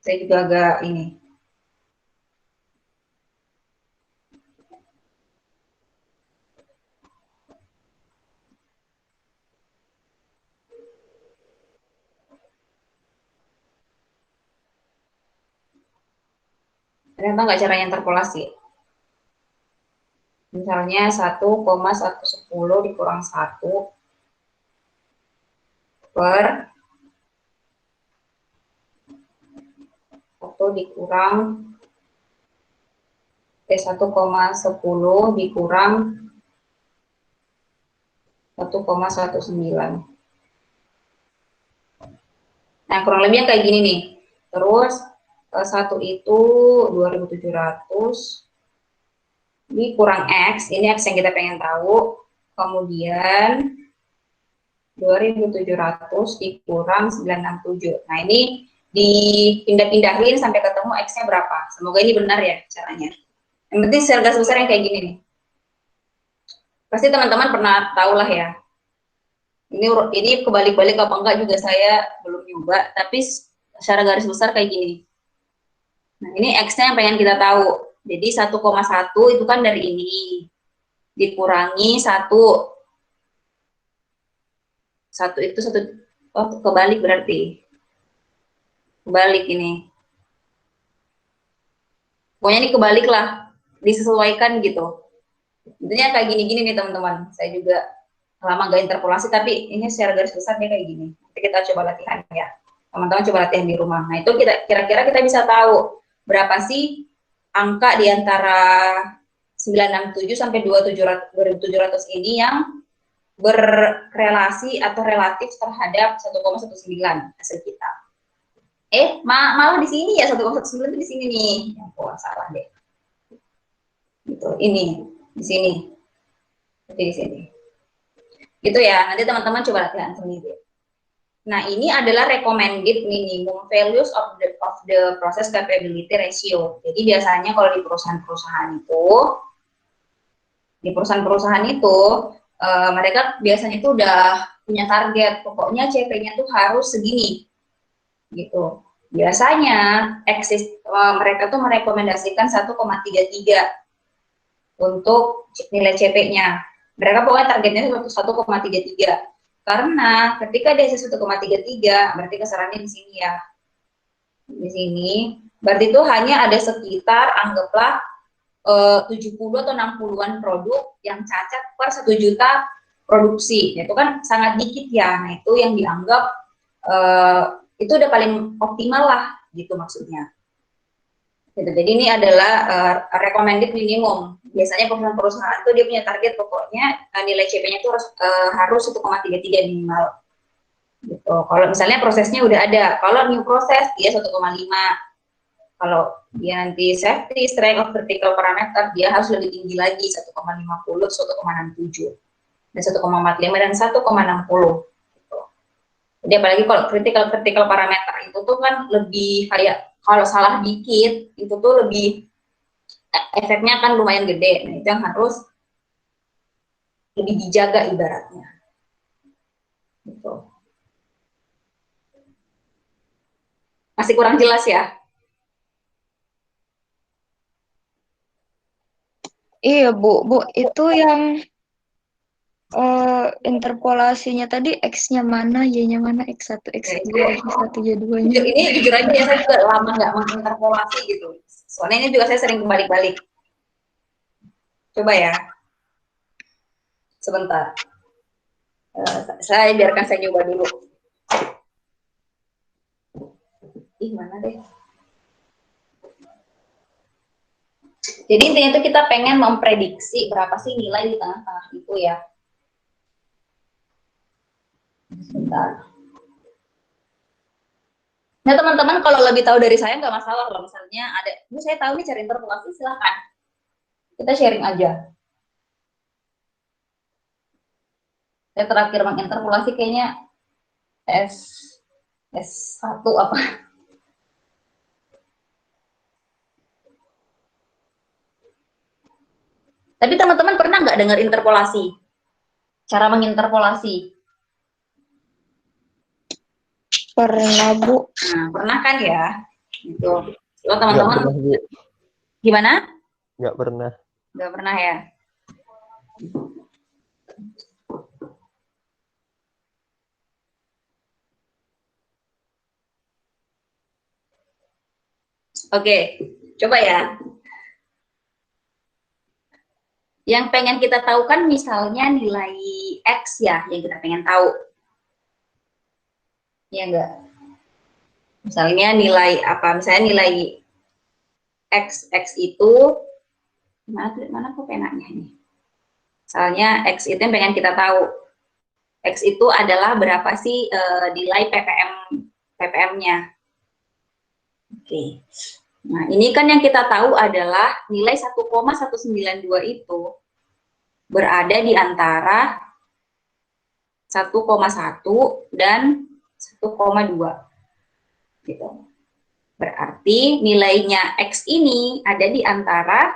saya juga agak ini. Ternyata nggak caranya interpolasi. Misalnya 1,110 dikurang 1 per 1 dikurang 1,10 dikurang 1,19. Nah, kurang lebih kayak gini nih. Terus 1 itu 2700 dikurang X, ini X yang kita pengen tahu. Kemudian 2700 dikurang 967. Nah, ini dipindah-pindahin sampai ketemu X-nya berapa. Semoga ini benar ya caranya. Yang penting secara garis besar yang kayak gini nih. Pasti teman-teman pernah tahu lah ya. Ini kebalik-balik apa enggak juga saya belum nyoba, tapi secara garis besar kayak gini. Nah, ini X-nya yang pengen kita tahu. Jadi 1,1 itu kan dari ini. Dikurangi 1. 1 itu 1, oh kebalik berarti. Kebalik ini. Pokoknya ini kebalik lah. disesuaikan gitu. Intinya kayak gini-gini nih teman-teman. Saya juga lama gak interpolasi, tapi ini secara garis besarnya kayak gini. Nanti kita coba latihan ya. Teman-teman coba latihan di rumah. Nah itu kira-kira kita bisa tahu berapa sih angka di antara 967 sampai 2700 ini yang berrelasi atau relatif terhadap 1,19 hasil kita. Malah di sini ya 1,19 itu di sini nih. Oh, salah deh. Gitu, ini di sini. Jadi di sini. Gitu ya. Nanti teman-teman coba latihan sendiri. Nah, ini adalah recommended minimum values of the process capability ratio. Jadi biasanya kalau di perusahaan-perusahaan itu mereka biasanya itu udah punya target, pokoknya CP-nya tuh harus segini, gitu. Biasanya mereka tuh merekomendasikan 1,33 untuk nilai CP-nya. Mereka pokoknya targetnya 1,33. Karena ketika dia 1,33, berarti kesarannya di sini ya. Di sini, berarti itu hanya ada sekitar, anggaplah 70 atau 60-an produk yang cacat per 1 juta produksi. Itu kan sangat dikit ya. Nah, itu yang dianggap itu udah paling optimal lah, gitu maksudnya. Gitu. Jadi ini adalah recommended minimum. Biasanya perusahaan-perusahaan itu dia punya target pokoknya nilai CP-nya itu harus 1,33 minimal. Gitu. Kalau misalnya prosesnya udah ada, kalau new proses dia 1,5. Kalau dia nanti safety, strength of critical parameter, dia harus lebih tinggi lagi, 1,50, 1,67, dan 1,45 dan 1,60. Gitu. Jadi apalagi kalau critical parameter itu tuh kan lebih kayak kalau salah dikit itu tuh lebih efeknya kan lumayan gede. Nah, itu yang harus lebih dijaga ibaratnya. Gitu. Masih kurang jelas ya? Iya, Bu. Bu, itu yang interpolasinya tadi X-nya mana, Y-nya mana, X1, X2, Y1, Y2-nya. Ini jujur aja ya, saya juga lama nggak menginterpolasi gitu. Soalnya ini juga saya sering kebalik-balik. Coba ya. Sebentar. Saya biarkan saya coba dulu. Mana deh. Jadi intinya itu kita pengen memprediksi berapa sih nilai di tengah-tengah itu ya. Sebentar. Nah teman-teman kalau lebih tahu dari saya nggak masalah kalau misalnya ada, ini saya tahu nih cari interpolasi silahkan. Kita sharing aja. Saya terakhir menginterpolasi kayaknya S1 apa. Tapi teman-teman pernah nggak dengar interpolasi? Cara menginterpolasi? Pernah, Bu. Nah, pernah kan ya? Gitu. Lo teman-teman gimana? Nggak pernah. Nggak pernah ya? Oke, coba ya. Yang pengen kita tahu kan misalnya nilai X ya, yang kita pengen tahu. Ya enggak? Misalnya nilai apa? Misalnya nilai X itu, mana kok penanya ini? Misalnya X itu yang pengen kita tahu. X itu adalah berapa sih nilai ppm-nya. Oke. Nah, ini kan yang kita tahu adalah nilai 1,192 itu berada di antara 1,1 dan 1,2. Gitu. Berarti nilainya X ini ada di antara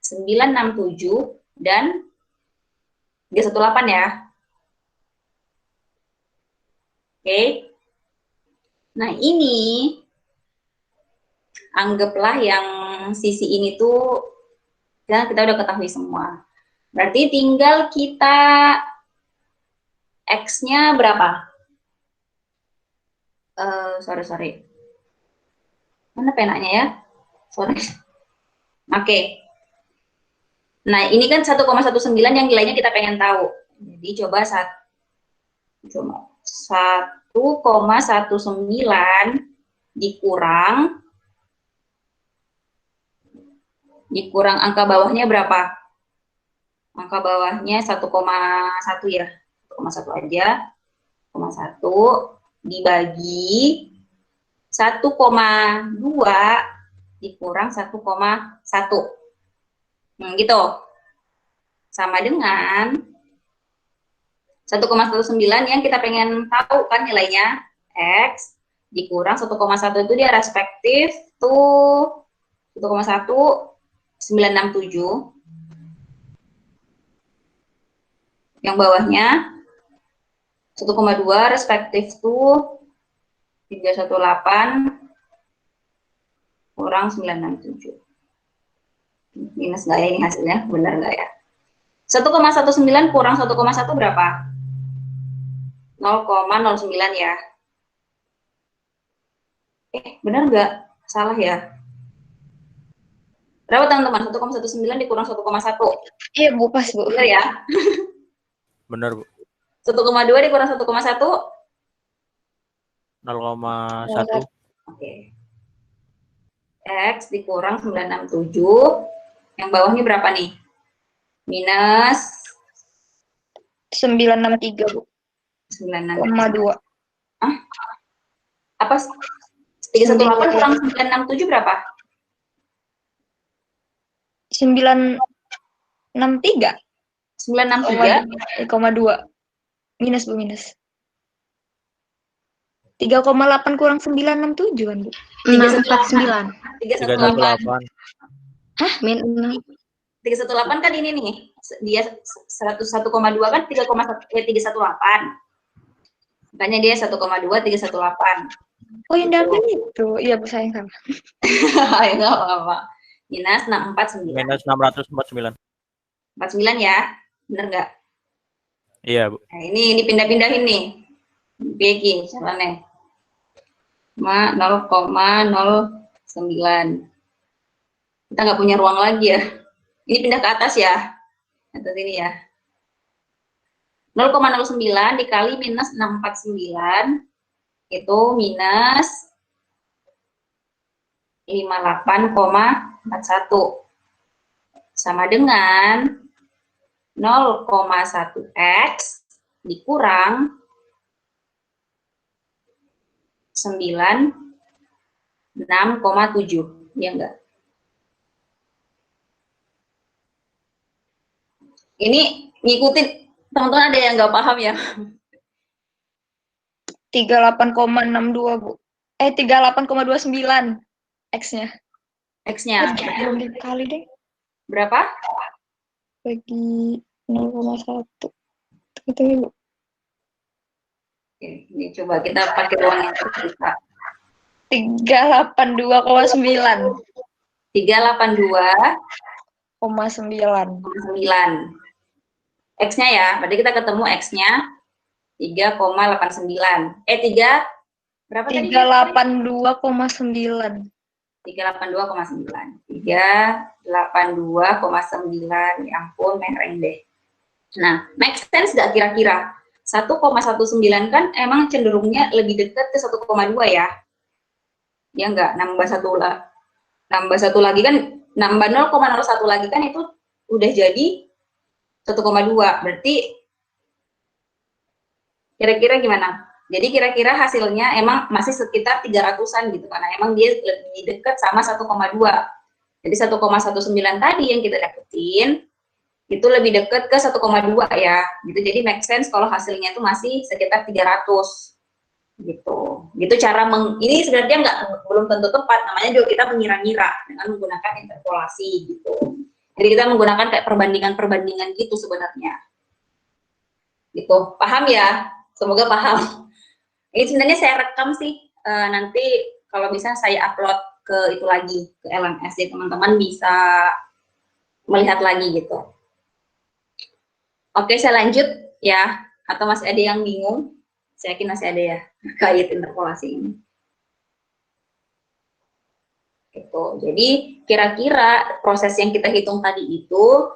967 dan 318 ya. Oke. Nah, ini anggaplah yang sisi ini tuh kita udah ketahui semua. Berarti tinggal kita X-nya berapa? Sorry. Mana penanya ya? Sorry. Oke. Nah, ini kan 1,19 yang nilainya kita pengen tahu. Jadi coba 1,19 dikurang angka bawahnya berapa? Angka bawahnya 1,1 ya. 1,1 aja. 1,1 dibagi 1,2 dikurang 1,1. Gitu. Sama dengan 1,19 yang kita pengen tahu kan nilainya, X dikurang 1,1 itu dia respektif tuh 1,1967. Yang bawahnya 1,2 respektif tuh 318 kurang 967. Minus nggak ya ini hasilnya? Benar nggak ya? 1,19 kurang 1,1 berapa? 0,09 ya. Benar nggak? Salah ya? Berapa teman-teman? 1,19 dikurang 1,1. Iya Bu, pas Bu. Benar ya? Benar, Bu. 1,2 dikurang 1,1? 0,1. Oke. X dikurang 967. Yang bawahnya berapa nih? Minus 963 Bu. 962. 0,2. Apa? 318 kurang 967 berapa? 963. 963. 0,2. Minus Bu, minus. 3,8 kurang 967 kan Bu? 649. 318. 318. Hah, min 318 kan ini nih. Dia 101,2 kan 3,18. Makanya dia 1,2 318. Oh, yang diambil itu. Iya Bu, sayang sama. Ya enggak apa-apa. Minus 649. Minus 649. 49 ya. Bener nggak? Iya, Bu. Nah, ini pindah-pindahin nih. Bagi caranya. 0,09. Kita nggak punya ruang lagi ya. Ini pindah ke atas ya. Atas ini ya. 0,09 dikali minus 649 itu minus 58,41 sama dengan 0,1 X dikurang 96,7, ya enggak? Ini ngikutin, teman-teman ada yang nggak paham ya? 38,62 Bu. 38,29 X-nya. X-nya Belum dikali deh. berapa? Bagi 0,1. Gitu ya Bu. Oke, ini coba kita pakai ruang yang terbuka. 382,9. 382,9. X-nya ya, berarti kita ketemu X-nya 3,89. 3 berapa tadi? 382,9. 382,9. 382,9. Ya ampun, mereng deh. Nah, make sense nggak kira-kira? 1,19 kan emang cenderungnya lebih dekat ke 1,2 ya. Ya enggak, nambah satu lagi kan, nambah 0,01 lagi kan itu udah jadi 1,2. Berarti kira-kira gimana? Jadi kira-kira hasilnya emang masih sekitar 300-an gitu, karena emang dia lebih dekat sama 1,2. Jadi 1,19 tadi yang kita dapetin itu lebih dekat ke 1,2 ya. Gitu. Jadi make sense kalau hasilnya itu masih sekitar 300. Gitu. Gitu cara ini sebenarnya belum tentu tepat, namanya juga kita mengira-ngira dengan menggunakan interpolasi gitu. Jadi kita menggunakan kayak perbandingan-perbandingan gitu sebenarnya. Gitu. Paham ya? Semoga paham. Ini sebenarnya saya rekam sih, nanti kalau bisa saya upload ke itu lagi, ke LMS, jadi teman-teman bisa melihat lagi gitu. Oke, saya lanjut ya, atau masih ada yang bingung? Saya yakin masih ada ya, terkait interpolasi ini. Gitu. Jadi kira-kira proses yang kita hitung tadi itu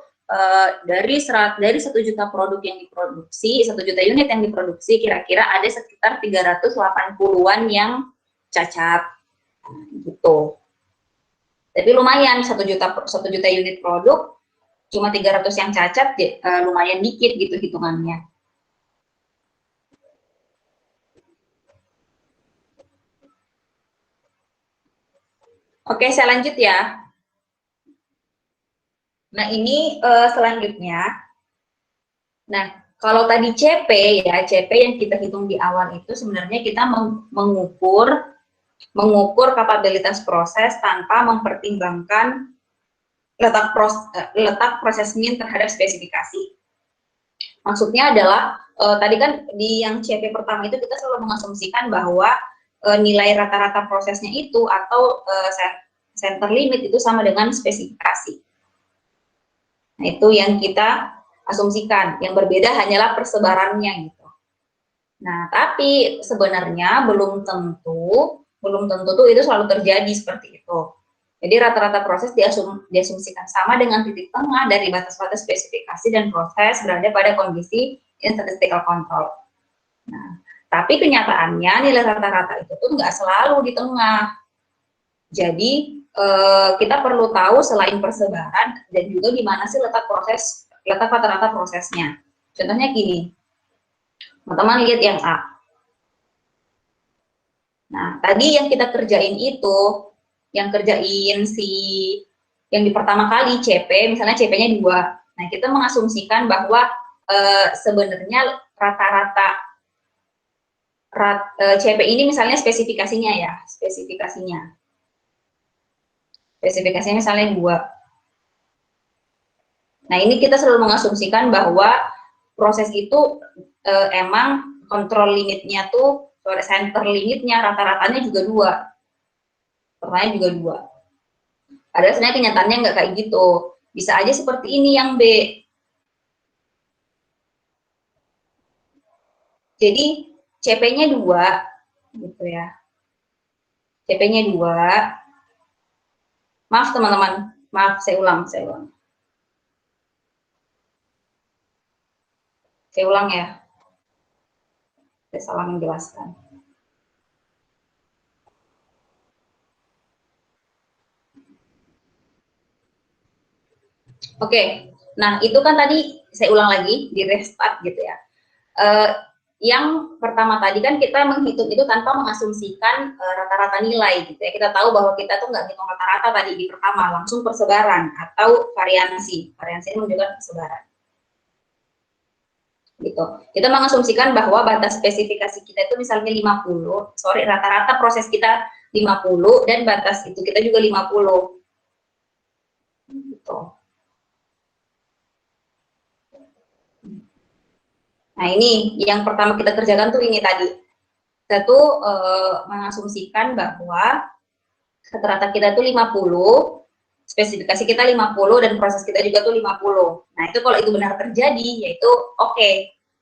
dari 1 juta produk yang diproduksi, 1 juta unit yang diproduksi, kira-kira ada sekitar 380-an yang cacat, gitu. Tapi lumayan 1 juta unit produk, cuma 300 yang cacat, lumayan dikit gitu hitungannya. Oke, saya lanjut ya. Nah, ini selanjutnya. Nah, kalau tadi CP ya, CP yang kita hitung di awal itu sebenarnya kita mengukur kapabilitas proses tanpa mempertimbangkan letak proses min terhadap spesifikasi. Maksudnya adalah tadi kan di yang CP pertama itu kita selalu mengasumsikan bahwa nilai rata-rata prosesnya itu atau center limit itu sama dengan spesifikasi. Nah, itu yang kita asumsikan. Yang berbeda hanyalah persebarannya gitu. Nah, tapi sebenarnya belum tentu tuh itu selalu terjadi seperti itu. Jadi rata-rata proses diasumsikan sama dengan titik tengah dari batas-batas spesifikasi dan proses berada pada kondisi in statistical control. Nah, tapi kenyataannya nilai rata-rata itu tuh nggak selalu di tengah. Jadi kita perlu tahu selain persebaran dan juga di mana sih letak rata-rata prosesnya. Contohnya gini, teman-teman lihat yang A. Nah, tadi yang kita kerjain itu, yang kerjain yang di pertama kali CP, misalnya CP-nya 2. Nah, kita mengasumsikan bahwa sebenarnya rata-rata CP ini misalnya spesifikasinya ya, spesifikasinya misalnya 2. Nah, ini kita selalu mengasumsikan bahwa proses itu emang kontrol limitnya tuh, center limitnya rata-ratanya juga 2. Pertanyaan juga 2. Padahal sebenarnya kenyataannya nggak kayak gitu. Bisa aja seperti ini yang B. Jadi CP-nya 2, gitu ya. CP-nya 2. Maaf teman-teman, maaf saya ulang. Saya ulang ya. Saya salah menjelaskan. Oke, nah itu kan tadi saya ulang lagi di restart gitu ya. Yang pertama tadi kan kita menghitung itu tanpa mengasumsikan rata-rata nilai gitu ya. Kita tahu bahwa kita tuh nggak hitung rata-rata tadi di pertama, langsung persebaran atau variansi. Variansi ini menunjukkan persebaran. Gitu. Kita mengasumsikan bahwa batas spesifikasi kita itu misalnya 50, rata-rata proses kita 50 dan batas itu kita juga 50. Gitu. Nah, ini yang pertama kita kerjakan tuh ini tadi. Kita tuh mengasumsikan bahwa rata-rata kita tuh 50, spesifikasi kita 50 dan proses kita juga tuh 50. Nah, itu kalau itu benar terjadi yaitu oke.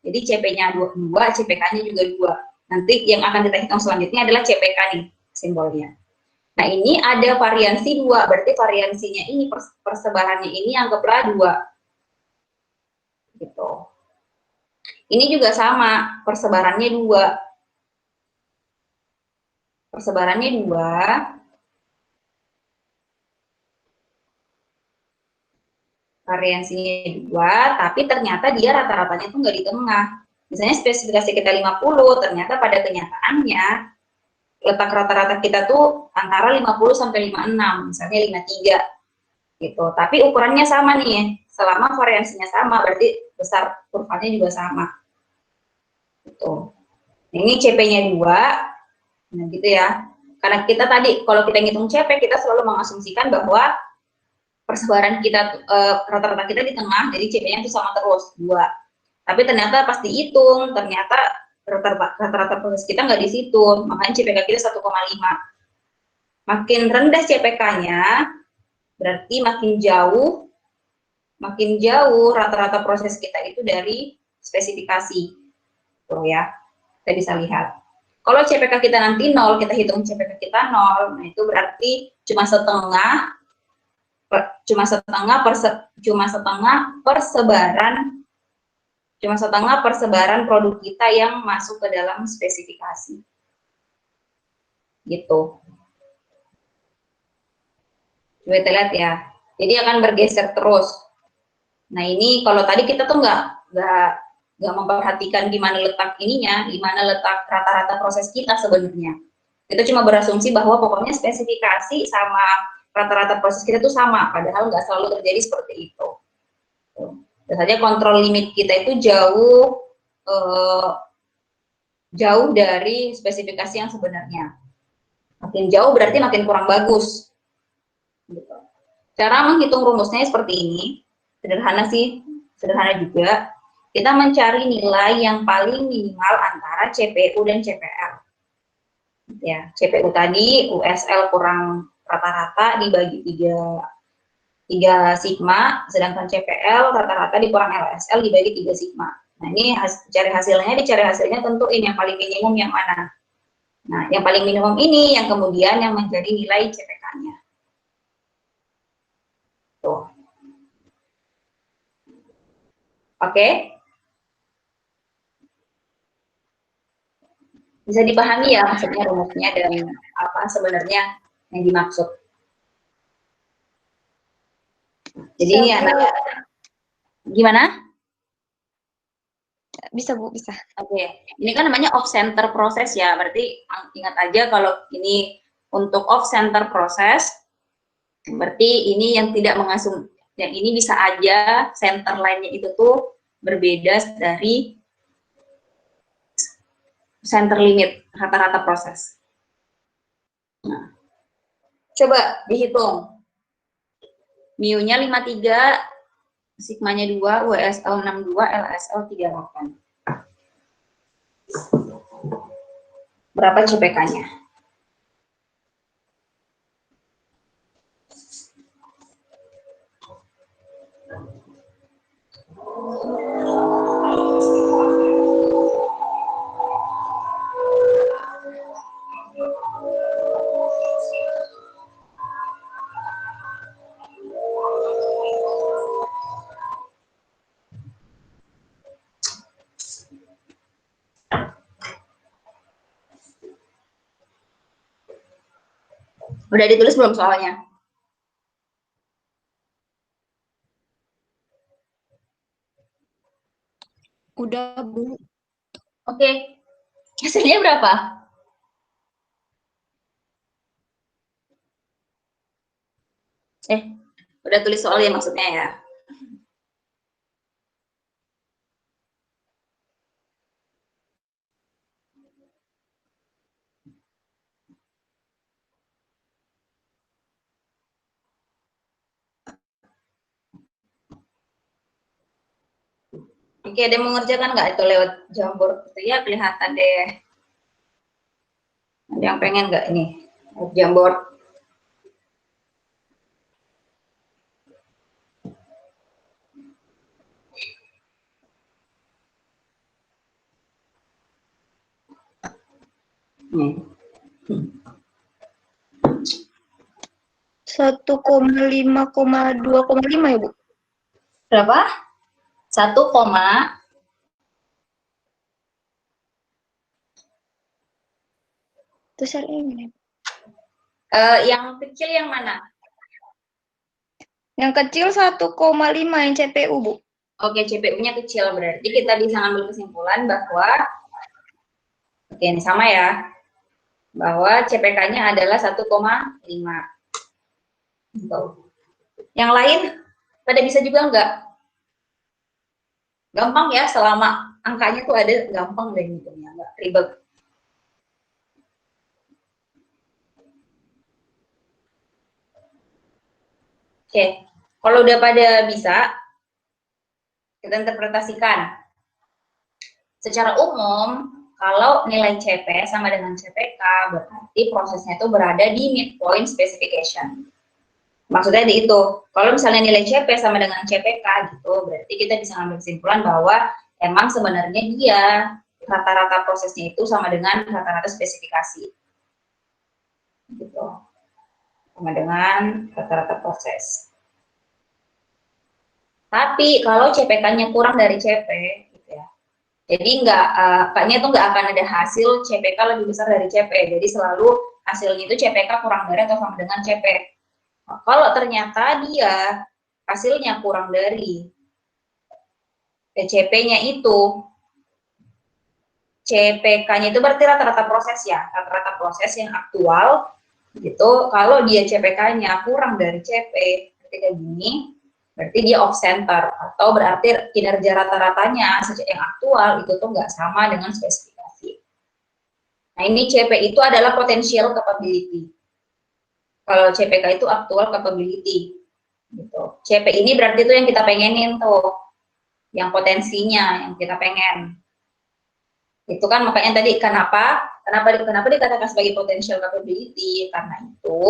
Jadi CP-nya 2, CPK-nya juga 2. Nanti yang akan kita hitung selanjutnya adalah CPK nih simbolnya. Nah, ini ada variansi 2, berarti variansinya ini persebarannya ini anggaplah 2. Gitu. Ini juga sama, persebarannya 2. Persebarannya 2. Variansinya 2, tapi ternyata dia rata-ratanya tuh nggak di tengah. Misalnya spesifikasi kita 50, ternyata pada kenyataannya letak rata-rata kita tuh antara 50 sampai 56, misalnya 53. Gitu. Tapi ukurannya sama nih, selama variansinya sama, berarti besar kurvanya juga sama. Gitu. Ini CP-nya 2, nah gitu ya. Karena kita tadi, kalau kita ngitung CP, kita selalu mengasumsikan bahwa persebaran kita, rata-rata kita di tengah, jadi CP-nya itu sama terus, 2. Tapi ternyata pas dihitung, ternyata rata-rata proses kita nggak di situ, makanya CPK kita 1,5. Makin rendah CPK-nya, berarti makin jauh rata-rata proses kita itu dari spesifikasi. Tuh ya, kita bisa lihat. Kalau CPK kita nanti 0, kita hitung CPK kita 0, nah itu berarti cuma setengah cuma setengah persebaran produk kita yang masuk ke dalam spesifikasi. Gitu. Coba kita lihat ya. Jadi akan bergeser terus. Nah ini kalau tadi kita tuh nggak memperhatikan di mana letak ininya, di mana letak rata-rata proses kita sebenarnya. Kita cuma berasumsi bahwa pokoknya spesifikasi sama rata-rata proses kita tuh sama, padahal nggak selalu terjadi seperti itu. Dan saja kontrol limit kita itu jauh dari spesifikasi yang sebenarnya. Makin jauh berarti makin kurang bagus. Gitu. Cara menghitung rumusnya seperti ini, sederhana sih, sederhana juga. Kita mencari nilai yang paling minimal antara CPU dan CPL. Ya, CPU tadi USL kurang rata-rata dibagi 3 sigma, sedangkan CPL rata-rata dikurang LSL dibagi 3 sigma. Nah, ini dicari hasilnya tentuin yang paling minimum yang mana. Nah, yang paling minimum ini yang kemudian yang menjadi nilai CPK-nya. Tuh. Oke? Bisa dipahami ya maksudnya rumusnya dan apa sebenarnya yang dimaksud. Jadi ini anak gimana? Bisa Bu, bisa. Oke, ini kan namanya off center proses ya, berarti ingat aja kalau ini untuk off center proses, berarti ini yang tidak mengasum, yang ini bisa aja center line-nya itu tuh berbeda dari center limit rata-rata proses. Nah, coba dihitung. Mu-nya 53, sigmanya 2, WSL 62, LSL 38. Berapa CPK-nya? Udah ditulis belum soalnya? Udah Bu. Oke. Hasilnya berapa? Udah tulis soalnya maksudnya ya. Oke, ada yang mengerjakan nggak itu lewat Jamboard itu ya, kelihatan deh. Ada yang pengen nggak ini lewat Jamboard? Nih. 1,5,2,5 ya Bu? Berapa? 1, Terus ini. yang kecil yang mana? Yang kecil 1,5 yang CPU Bu. Oke, CPU-nya kecil, berarti kita bisa ambil kesimpulan bahwa, oke ini sama ya, bahwa CPK-nya adalah 1,5. Yang lain, pada bisa juga enggak? Gampang ya, selama angkanya tuh ada, gampang deh ngitungnya, enggak ribet. Oke, kalau udah pada bisa, kita interpretasikan. Secara umum, kalau nilai CP sama dengan CPK, berarti prosesnya itu berada di midpoint specification. Maksudnya di itu, kalau misalnya nilai CP sama dengan CPK gitu, berarti kita bisa ambil kesimpulan bahwa emang sebenarnya dia rata-rata prosesnya itu sama dengan rata-rata spesifikasi. Gitu. Sama dengan rata-rata proses. Tapi kalau CPK-nya kurang dari CP, gitu ya. Jadi kayaknya itu nggak akan ada hasil CPK lebih besar dari CP. Jadi selalu hasilnya itu CPK kurang dari atau sama dengan CP. Nah, kalau ternyata dia hasilnya kurang dari CP-nya itu, CPK-nya itu berarti rata-rata proses ya, rata-rata proses yang aktual gitu. Kalau dia CPK-nya kurang dari CP, ketika gini, berarti dia off center, atau berarti kinerja rata-ratanya sejak yang aktual itu tuh nggak sama dengan spesifikasi. Nah ini CP itu adalah potential capability. Kalau CPK itu actual capability. Gitu. CP ini berarti itu yang kita pengenin tuh, yang potensinya yang kita pengen. Itu kan makanya tadi kenapa dikatakan sebagai potential capability, karena itu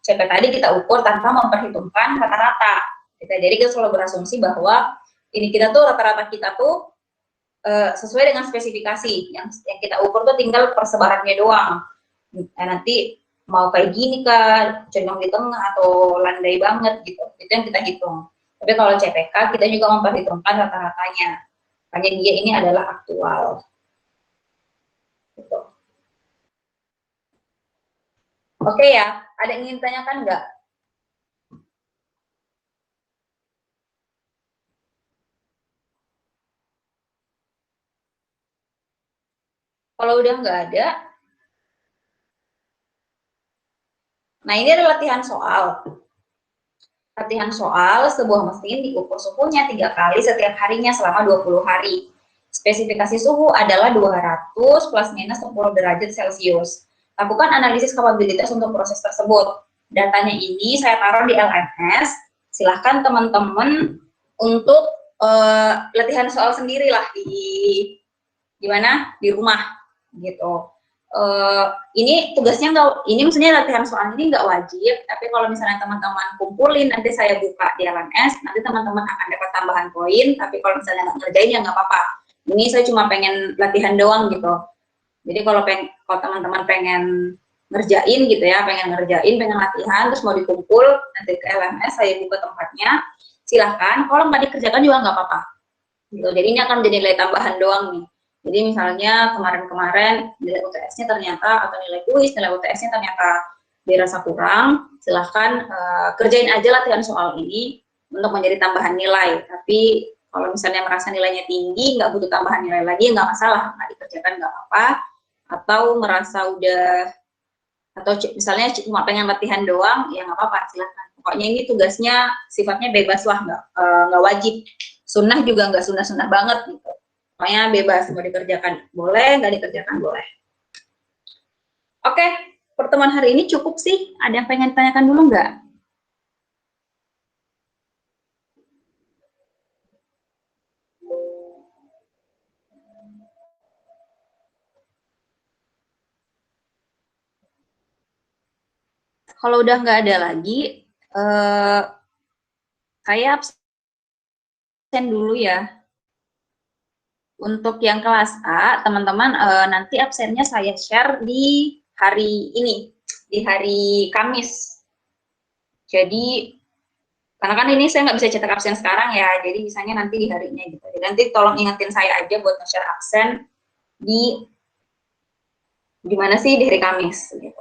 CP tadi kita ukur tanpa memperhitungkan rata-rata. Jadi kita selalu berasumsi bahwa ini kita tuh rata-rata kita tuh sesuai dengan spesifikasi yang kita ukur tuh tinggal persebarannya doang. Nah, nanti mau kayak gini kah, condong di tengah atau landai banget gitu, itu yang kita hitung. Tapi kalau CPK kita juga memperhitungkan rata-ratanya, hanya dia ini adalah aktual. Gitu. Oke ya, ada yang ingin tanyakan nggak? Kalau udah nggak ada, nah ini adalah latihan soal. Latihan soal, sebuah mesin diukur suhunya 3 kali setiap harinya selama 20 hari. Spesifikasi suhu adalah 200 plus minus 10 derajat Celcius. Lakukan analisis kapabilitas untuk proses tersebut. Datanya ini saya taruh di LMS. Silahkan teman-teman untuk latihan soal sendirilah di mana? Di rumah gitu. Ini tugasnya ini maksudnya latihan soal ini nggak wajib, tapi kalau misalnya teman-teman kumpulin, nanti saya buka di LMS, nanti teman-teman akan dapat tambahan poin, tapi kalau misalnya nggak ngerjain ya nggak apa-apa. Ini saya cuma pengen latihan doang gitu. Jadi kalau teman-teman pengen ngerjain gitu ya, pengen latihan, terus mau dikumpul, nanti ke LMS, saya buka tempatnya, silahkan. Kalau nggak dikerjakan juga nggak apa-apa. Gitu. Jadi ini akan jadi nilai tambahan doang nih. Jadi misalnya kemarin-kemarin nilai UTS-nya ternyata, atau nilai kuis, nilai UTS-nya ternyata dirasa kurang, silahkan kerjain aja latihan soal ini untuk menjadi tambahan nilai. Tapi kalau misalnya merasa nilainya tinggi, nggak butuh tambahan nilai lagi, nggak masalah, nggak dikerjakan nggak apa-apa. Atau merasa udah, atau misalnya cuma pengen latihan doang, ya nggak apa-apa, silahkan. Pokoknya ini tugasnya sifatnya bebas lah, nggak wajib. Sunnah juga nggak sunnah-sunnah banget gitu. Pokoknya bebas, mau dikerjakan boleh, nggak dikerjakan boleh. Oke, pertemuan hari ini cukup sih. Ada yang pengen tanyakan dulu nggak? Kalau udah nggak ada lagi, saya absen dulu ya. Untuk yang kelas A, teman-teman nanti absennya saya share di hari ini, di hari Kamis. Jadi, karena kan ini saya nggak bisa cetak absen sekarang ya, jadi misalnya nanti di harinya gitu. Jadi nanti tolong ingetin saya aja buat nge-share absen di mana sih, di hari Kamis gitu.